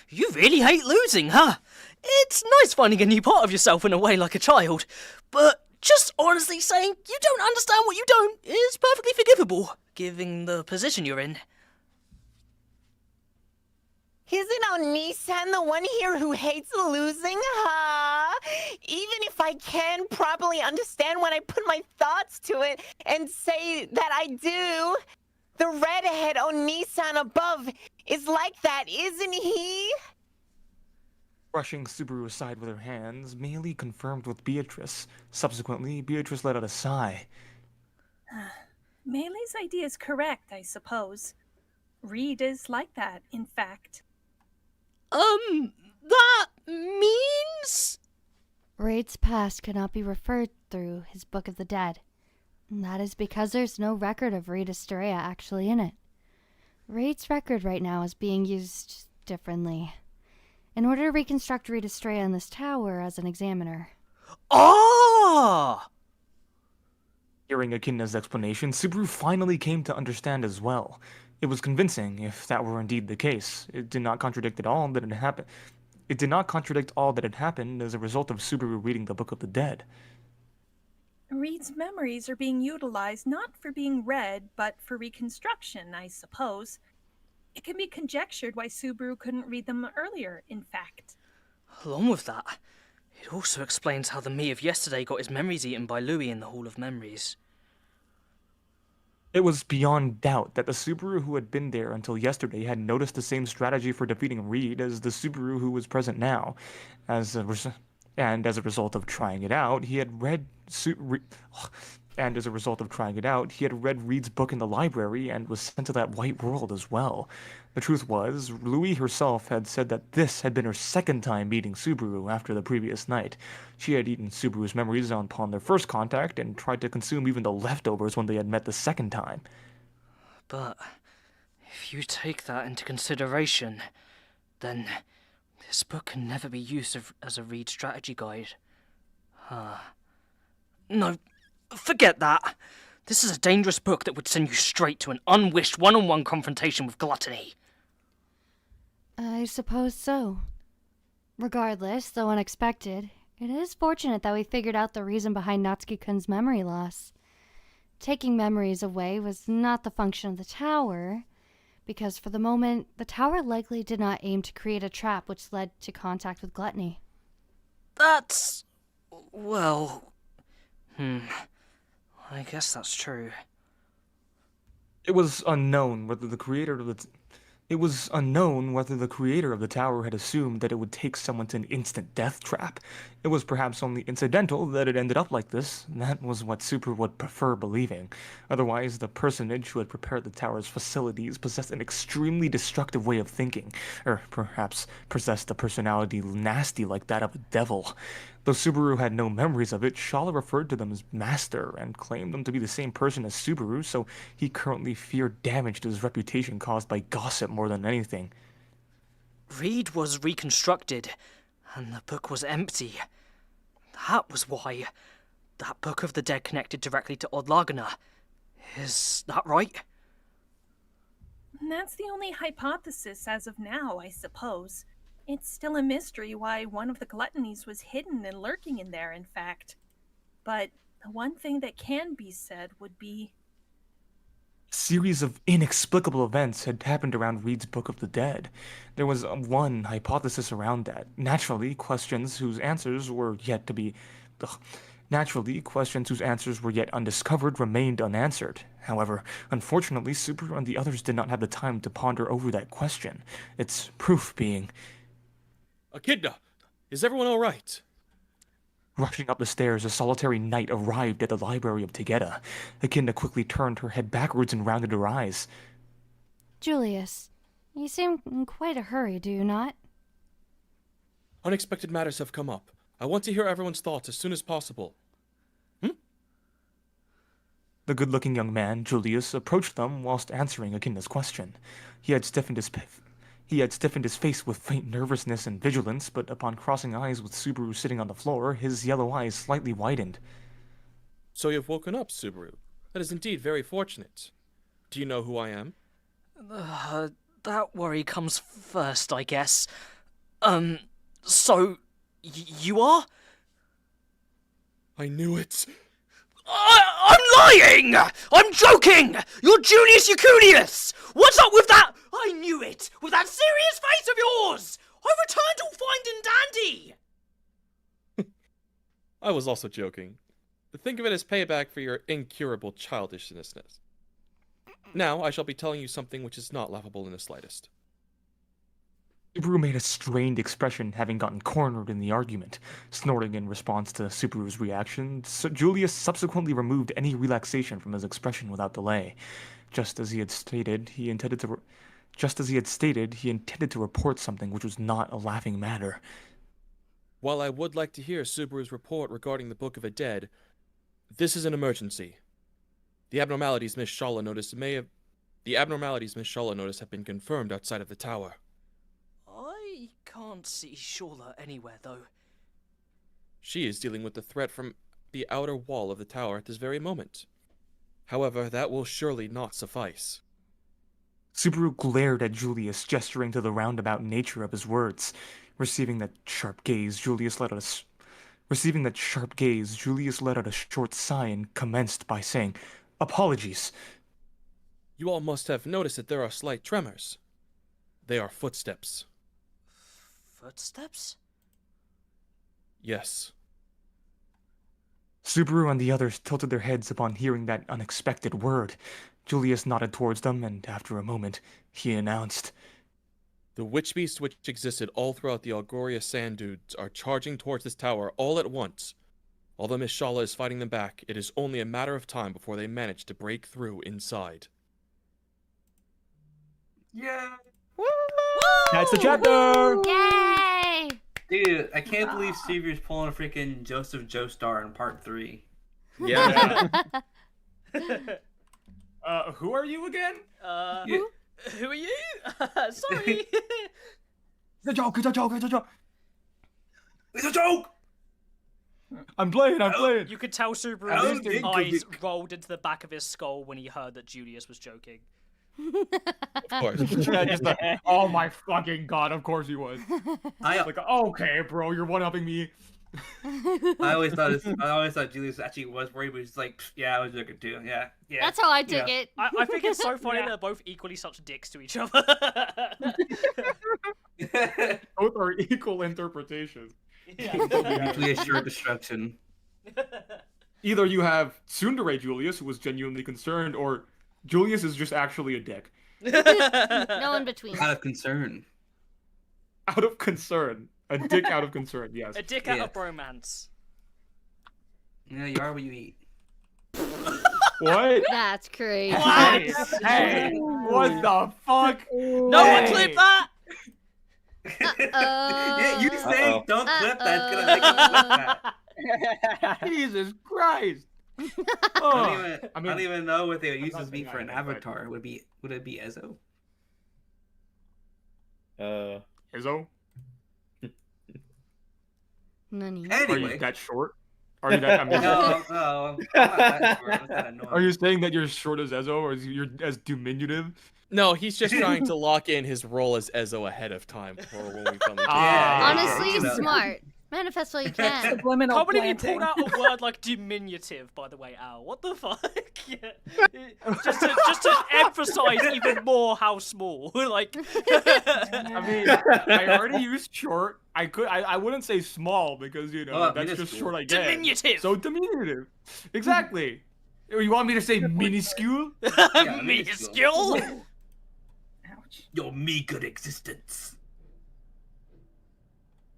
You really hate losing, huh? It's nice finding a new part of yourself in a way like a child, but just honestly saying you don't understand what you don't is perfectly forgivable, given the position you're in. Isn't Onisan the one here who hates losing, huh? Even if I can properly understand when I put my thoughts to it and say that I do, the redhead Onisan above is like that, isn't he? Brushing Subaru aside with her hands, Meili confirmed with Beatrice. Subsequently, Beatrice let out a sigh. Meili's idea is correct, I suppose. Reed is like that, in fact. That means? Reed's past cannot be referred through his Book of the Dead. And that is because there's no record of Reed Asteria actually in it. Reed's record right now is being used differently. In order to reconstruct Reed Asteria in this tower as an examiner. Ah! Hearing Echidna's explanation, Subaru finally came to understand as well. It was convincing, if that were indeed the case. It did not contradict at all that it happened. It did not contradict all that had happened as a result of Subaru reading the Book of the Dead. Reed's memories are being utilized not for being read, but for reconstruction, I suppose. It can be conjectured why Subaru couldn't read them earlier, in fact. Along with that, it also explains how the me of yesterday got his memories eaten by Louis in the Hall of Memories. It was beyond doubt that the Subaru who had been there until yesterday had noticed the same strategy for defeating Reed as the Subaru who was present now. And as a result of trying it out, he had read Reed's book in the library and was sent to that white world as well. The truth was, Louis herself had said that this had been her second time meeting Subaru after the previous night. She had eaten Subaru's memories upon their first contact and tried to consume even the leftovers when they had met the second time. But if you take that into consideration, then this book can never be used as a Reed strategy guide. No, forget that. This is a dangerous book that would send you straight to an unwished one-on-one confrontation with gluttony. I suppose so. Regardless, though unexpected, it is fortunate that we figured out the reason behind Natsuki-kun's memory loss. Taking memories away was not the function of the tower, because for the moment, the tower likely did not aim to create a trap which led to contact with gluttony. That's... well... I guess that's true. It was unknown whether the creator of the tower had assumed that it would take someone to an instant death trap. It was perhaps only incidental that it ended up like this. That was what Super would prefer believing. Otherwise, the personage who had prepared the tower's facilities possessed an extremely destructive way of thinking, or perhaps possessed a personality nasty like that of a devil. Though Subaru had no memories of it, Shala referred to them as Master and claimed them to be the same person as Subaru, so he currently feared damage to his reputation caused by gossip more than anything. Reed was reconstructed, and the book was empty. That was why that Book of the Dead connected directly to Odlagana. Is that right? That's the only hypothesis as of now, I suppose. It's still a mystery why one of the gluttonies was hidden and lurking in there, in fact. But the one thing that can be said would be... A series of inexplicable events had happened around Reed's Book of the Dead. There was one hypothesis around that. Naturally, questions whose answers were yet undiscovered remained unanswered. However, unfortunately, Super and the others did not have the time to ponder over that question. Its proof being... Echidna, is everyone all right? Rushing up the stairs, a solitary knight arrived at the library of Tegeda. Echidna quickly turned her head backwards and rounded her eyes. Julius, you seem in quite a hurry, do you not? Unexpected matters have come up. I want to hear everyone's thoughts as soon as possible. The good-looking young man, Julius, approached them whilst answering Echidna's question. He had stiffened his face with faint nervousness and vigilance, but upon crossing eyes with Subaru sitting on the floor, his yellow eyes slightly widened. So you've woken up, Subaru. That is indeed very fortunate. Do you know who I am? That worry comes first, I guess. So... you are? I knew it. I'm lying! I'm joking! You're Junius Eucunius! What's up with that? I knew it! With that serious face of yours! I returned all fine and dandy! I was also joking. Think of it as payback for your incurable childishness. Now, I shall be telling you something which is not laughable in the slightest. Subaru made a strained expression, having gotten cornered in the argument. Snorting in response to Subaru's reaction, Julius subsequently removed any relaxation from his expression without delay. Just as he had stated, he intended to report something which was not a laughing matter. While I would like to hear Subaru's report regarding the Book of the Dead, this is an emergency. The abnormalities Miss Shala noticed have been confirmed outside of the tower. I can't see Shala anywhere, though. She is dealing with the threat from the outer wall of the tower at this very moment. However, that will surely not suffice. Subaru glared at Julius, gesturing to the roundabout nature of his words. Receiving that sharp gaze, Julius let out a short sigh and commenced by saying, "Apologies." You all must have noticed that there are slight tremors. They are footsteps. Footsteps? Yes. Subaru and the others tilted their heads upon hearing that unexpected word. Julius nodded towards them, and after a moment, he announced, The witch beasts which existed all throughout the Algoria Sand Dunes are charging towards this tower all at once. Although Miss Shala is fighting them back, it is only a matter of time before they manage to break through inside. Yeah. That's the chapter! Yay! Dude, I can't believe Seaver's pulling a freaking Joseph Joestar in part 3. Yeah. Who are you again? Who are you? Sorry. It's a joke, it's a joke, it's a joke. It's a joke! I'm playing. You could tell Subaru's eyes rolled into the back of his skull when he heard that Julius was joking. Of course. Yeah, just like, oh my fucking god, of course he was. Like, okay, bro, you're one-upping me. I always thought Julius actually was worried, but he's like, yeah, I was joking too. Yeah. That's how I took it. I think it's so funny they're both equally such dicks to each other. Both are equal interpretations. Mutually assured destruction. Either you have tsundere Julius, who was genuinely concerned, or Julius is just actually a dick. No in between. Out of concern. Out of concern. A dick out of concern, yes. A dick out of bromance. Yeah, you are what you eat. What? That's crazy. Hey, what the fuck? No one clip that! Yeah, you say don't clip that. It's gonna make you clip that. Jesus Christ. I don't even know what they would use as me for an avatar. Would it be Ezzo? Ezzo? Nani? Are you that short? Are you that? I mean, No, I'm not that short. I'm just that annoying. Are you saying that you're short as Ezzo, or you're as diminutive? No, he's just trying to lock in his role as Ezzo ahead of time for when we come into Honestly, smart. Manifest all you can. Subliminal Can't believe you planting. pulled out a word like diminutive, by the way, Al. What the fuck? just to emphasize even more how small. Like, I mean, I already used short. I wouldn't say small because that's just short. I get. Diminutive. So diminutive. Exactly. You want me to say minuscule? Yeah, minuscule. Ouch. Your meager existence.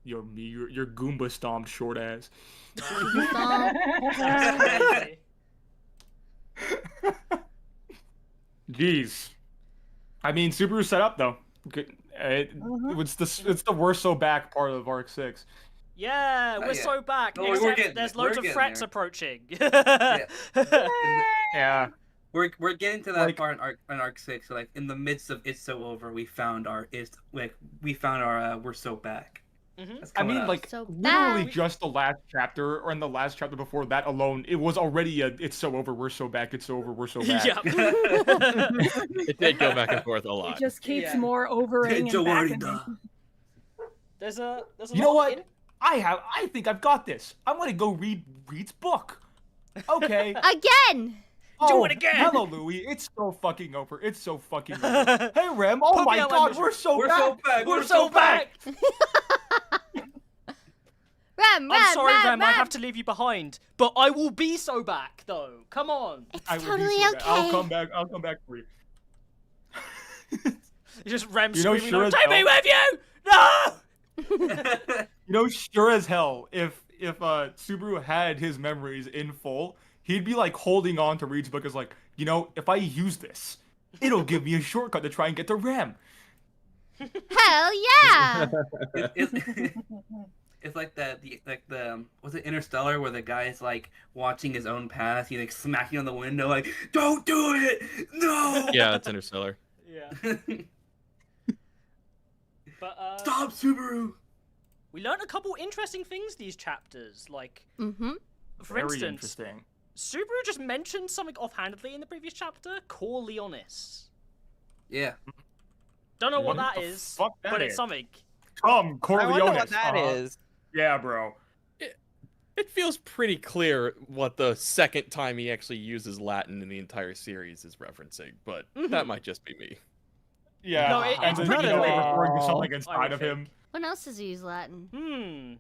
Your Goomba stomped short ass. Jeez. I mean, Subaru set up though. It's the we're so back part of Arc 6. Yeah, we're so back. No, Except there's loads of threats there. approaching. Yeah. We're getting to that part in Arc 6. So, like in the midst of It's So Over, we found our We're So Back. I mean, like, So literally bad. just the last chapter, or in the last chapter before that alone, it was already It's So Over, We're So Back, It's So Over, We're So Back. Yeah. It did go back and forth a lot. It just keeps more overing and back and There's a You know what? I think I've got this. I'm gonna go read Reed's book. Okay. Again! Do it again! Hello, Louie. It's so fucking over. It's so fucking over. Hey, Rem. Oh my god, we're so back. We're so back. Rem, I'm sorry, Rem. I have to leave you behind, but I will be so back, though. Come on. It's I will be totally so okay. back. I'll come back. I'll come back for you. It's just Rem You know, screaming, sure as "Take me hell- with you!" No! You know, sure as hell, if Subaru had his memories in full, he'd be like holding on to Reed's book as like, if I use this, it'll give me a shortcut to try and get to Rem. Hell yeah! It's like the was it Interstellar where the guy is like watching his own past, he's like smacking on the window like, don't do it, no. Yeah, that's Interstellar. Yeah. But Stop, Subaru. we learned a couple interesting things these chapters, like Mm-hmm. for Very instance, interesting. Subaru just mentioned something offhandedly in the previous chapter. Corleonis. Yeah. Don't know what What that the is, fuck that but it's is? something. Corleonis. I wonder what that is. Yeah, bro. It feels pretty clear what the second time he actually uses Latin in the entire series is referencing, but that might just be me. Yeah, No, and it's then, pretty you know, clear. referring to something I inside would of think. him. When else does he use Latin?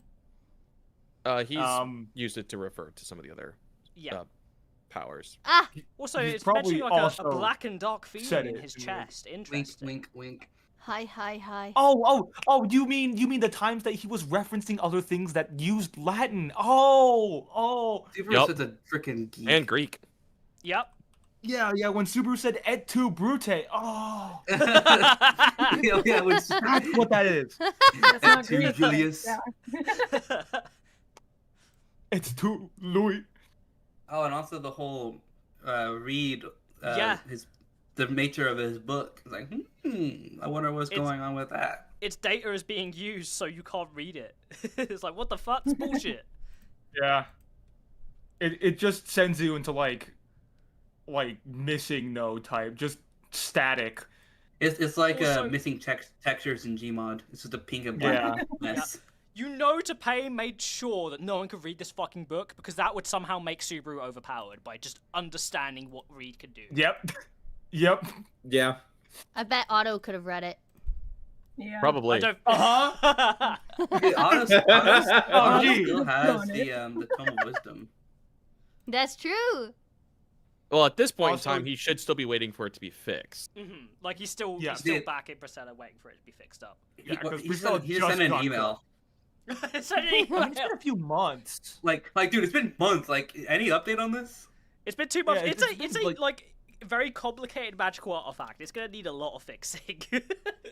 He's used it to refer to some of the other Yeah. powers. Ah! Also, He's it's probably mentioning like a also black and dark said feeling in it his in the- chest. Wink, Interesting. wink, wink. Hi. Oh, you mean the times that he was referencing other things that used Latin? Oh. Subaru's such a freaking geek. And Greek. Yep. Yeah, when Subaru said et tu brute. Oh. yeah, which, That's what that is. That's not to Greek, Julius. yeah. It's tu Louis. Oh, and also the whole Reed, Yeah. the nature of his book. It's like, I wonder what's going on with that. Its data is being used, so you can't read it. It's like, what the fuck? It's bullshit. Yeah. It just sends you into like missing no type, just static. It's like Also- missing textures in Gmod. It's just a pink and black Yeah. mess. You know Tapei made sure that no one could read this fucking book because that would somehow make Subaru overpowered by just understanding what Reed could do. Yep. Yep. Yeah. I bet Otto could have read it. Yeah. Probably. I don't... Uh-huh. Dude, Otto gee. still has the Tome of Wisdom. That's true. Well, at this point Also- in time, he should still be waiting for it to be fixed. Like he's still Yeah. back in Priscilla waiting for it to be fixed up. Yeah, because he Priscilla just just sent an got email. Send an I mean, email. it's been a few months. Like, dude, it's been months. Like, any update on this? It's been 2 months. Yeah, it's a like very complicated magical artifact. It's gonna need a lot of fixing.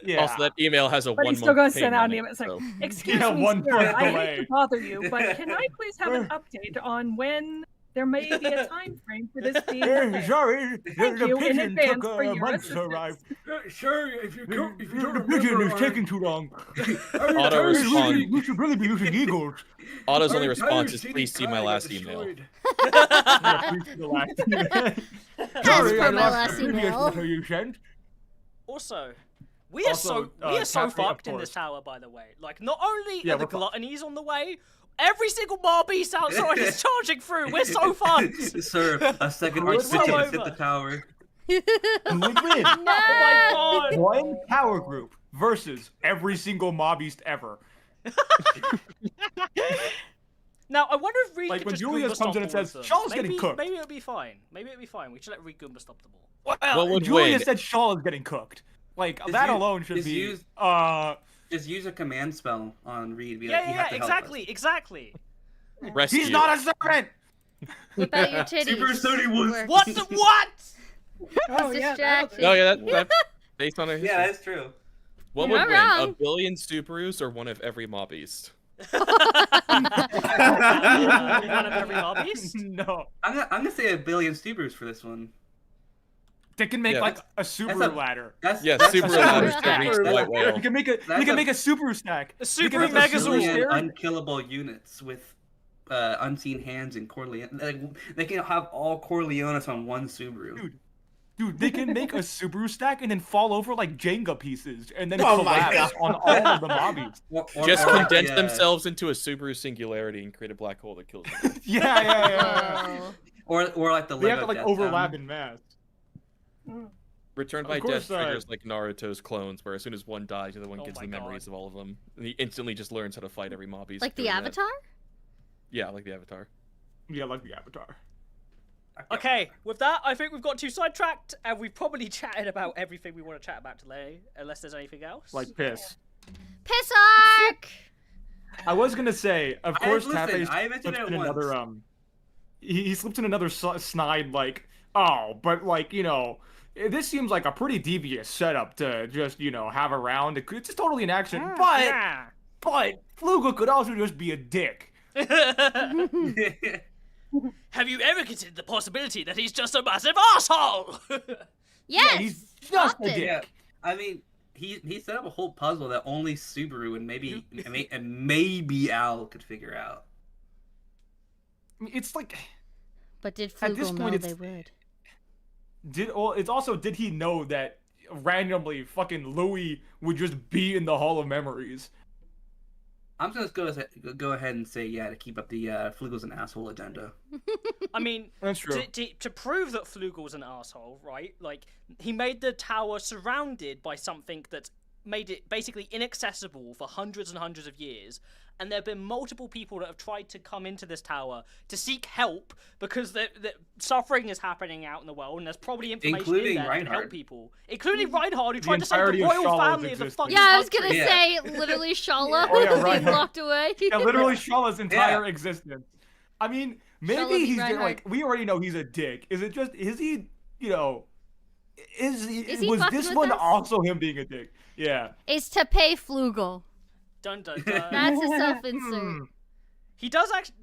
Yeah. Also, that email has a But 1 he's month still gonna pain send out on an it, email. It's like, so- excuse Yeah, me, 1 sir, month I hate delay. to bother you, but can I please have an update on when there may be a time frame for this being okay? Sorry, Thank you in advance for your months to assistance. arrive. Sure, if you don't The remember, pigeon is or- taking too long. Auto response. We should really be using eagles. Auto's only Our response is, entire please see my city last got email. destroyed. Yeah, please do the last email. As Sorry, per I my lost last the previous email. letter you sent. Also, we are Also, so Cafe, of fucked in this course. tower, by the way. Like, not only Yeah, are the we're fucked. gluttonies on the way, every single bar beast outside is charging through. We're so fucked. Sir, a second We're archbishop so has hit over. the tower. And we win. Oh my god. One power group versus every single mob beast ever. Now, I wonder if Reed Like, could when just Julius Goomba stomp comes in and all of says, them. "Shaw's getting cooked." Maybe it'll be fine. Maybe it'll be fine. We should let Reed Goomba stop them all. What would Julius win? said Shaw is getting cooked. Like, Just that use- alone should just be... use- Just use a command spell on Reed. Be like, you have to help us. Exactly. Rescue. He's not a servant! Whip out your titties. Super 31. Work. What the what? Oh, yeah, distraction. Oh, yeah, that's based on a history. Yeah, that's true. What You're would not win? wrong. A billion Subarus or one of every mob beast? One of every lobbies? No. I'm gonna say a billion Subarus for this one. They can make, Yeah. like, a That's Subaru a- ladder. That's Yeah, that's Subaru a- ladders to Super reach the white whale. We can make a Subaru stack. A We can Subaru make a Megazord. Subaru billion stair. unkillable units with unseen hands and Corleone. Like, they can have all Corleones on one Subaru. Dude, they can make a Subaru stack and then fall over like Jenga pieces and then Oh my collapse God. on all of the mobbies. Just or like condense the, themselves into a Subaru singularity and create a black hole that kills them. Yeah. Whoa. or like the They have Lego to like Death overlap Town. in mass. Returned Of by course, Death triggers like Naruto's clones, where as soon as one dies, the other one Oh gets my the memories God. of all of them. And he instantly just learns how to fight every mob beast. Like the doing that. Avatar? Yeah, like the Avatar. Yeah, like the Avatar. Okay, with that, I think we've got too sidetracked, and we've probably chatted about everything we want to chat about today, unless there's anything else. Like piss. Piss arc! I was gonna say, of course, listen, Tafe I mentioned slips it in another once. he slips in another snide like, oh, but like this seems like a pretty devious setup to just have around. It's just totally an action, but yeah. Fluga could also just be a dick. Have you ever considered the possibility that he's just a massive asshole? Yes! he's just a often. dick. Yeah, I mean, he set up a whole puzzle that only Subaru and maybe Al could figure out. It's like But did At this Flugel point, know it's they would? it's also, did he know that randomly fucking Louis would just be in the Hall of Memories? I'm just gonna go ahead and say yeah to keep up the Flugel's an asshole agenda. I mean, That's true. To prove that Flugel's an asshole, right? Like, he made the tower surrounded by something that made it basically inaccessible for hundreds and hundreds of years. And there have been multiple people that have tried to come into this tower to seek help because the suffering is happening out in the world, and there's probably information Including in there that can help Reinhardt. people, including Reinhardt, who tried to save entirety the of royal Shala's family of the existence. fucking Yeah, I was gonna country. say, literally, Shala Oh, yeah, being Reinhardt. locked away. Yeah, literally Shala's entire existence. I mean, maybe Shala v. he's Reinhardt. like, we already know he's a dick. Is he, you know, Is he was fucking this with one us? also him being a dick? Yeah. Is to pay Flugel. Dun dun dun. That's a self-insert. He does actually.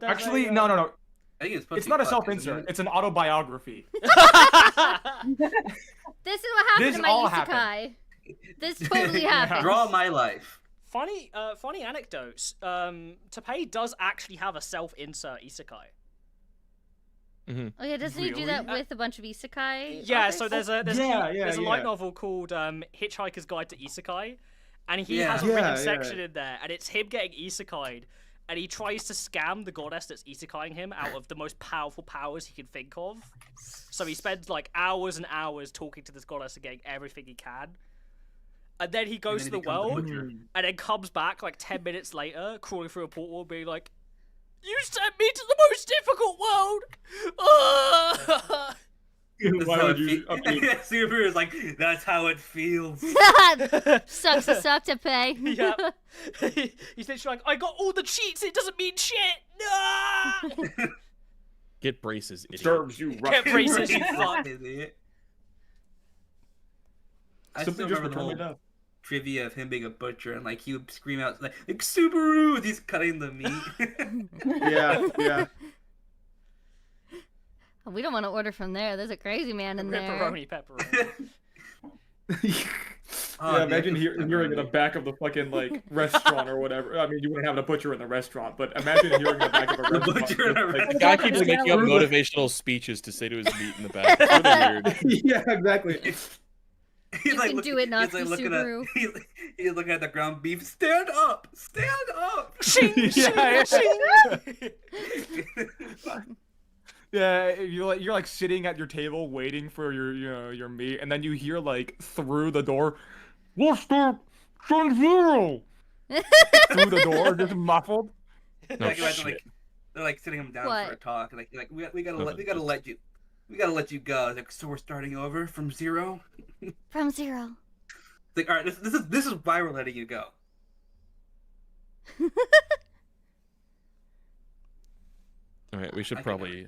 Actually, no. I think it's It's not a self-insert. It's an autobiography. This is what happened This to my all isekai. happened. This totally happened. Draw my life. Funny anecdotes. Tapei does actually have a self-insert isekai. Oh yeah, doesn't he do that with a bunch of isekai? Yeah, authors? so there's a Yeah. light novel called Hitchhiker's Guide to Isekai, and he has a Yeah, written yeah. section in there, and it's him getting isekai'd, and he tries to scam the goddess that's isekai'ing him out of the most powerful powers he can think of. So he spends like hours and hours talking to this goddess and getting everything he can. And then he goes to the world, and then comes back like 10 minutes later, crawling through a portal, being like, "You sent me to the most difficult world!" Why would you? Subaru is like, that's how it feels. Sucks to suck to pay. Yeah. He's literally like, "I got all the cheats, it doesn't mean shit! No!" Get braces, idiot. Serves you right. Get braces, you fuck. Idiot. I Simply still just remember the return it whole up. trivia of him being a butcher, and like he would scream out like Subaru as he's cutting the meat. Yeah. We don't want to order from there. There's a crazy man in there. Pepperoni. Yeah, imagine hearing in the back of the fucking like restaurant or whatever. I mean, you wouldn't have a butcher in the restaurant, but imagine hearing in the back of a restaurant. butcher in a like, The guy keeps making up motivational speeches to say to his meat in the back. It's really weird. Yeah, exactly. He's You can do it, not he's like be looking Subaru. at he's looking at the ground beef. Stand up! Stand up! Yeah, you're like sitting at your table waiting for your meat, and then you hear like through the door, "What's that? Sub-Zero!" through the door, just muffled. Like, imagine, like, they're like sitting him down What? for a talk. Like we gotta let you go. Like, so we're starting over from zero. From zero. It's like, all right, this is why we're letting you go. All right, we should probably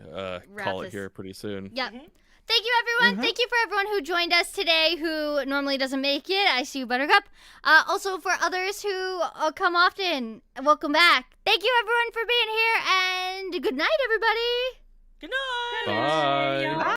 Wrap call it this. here pretty soon. Yep. Thank you, everyone. Thank you for everyone who joined us today who normally doesn't make it. I see you, Buttercup. Also, for others who come often, welcome back. Thank you, everyone, for being here, and good night, everybody. Good night. Bye.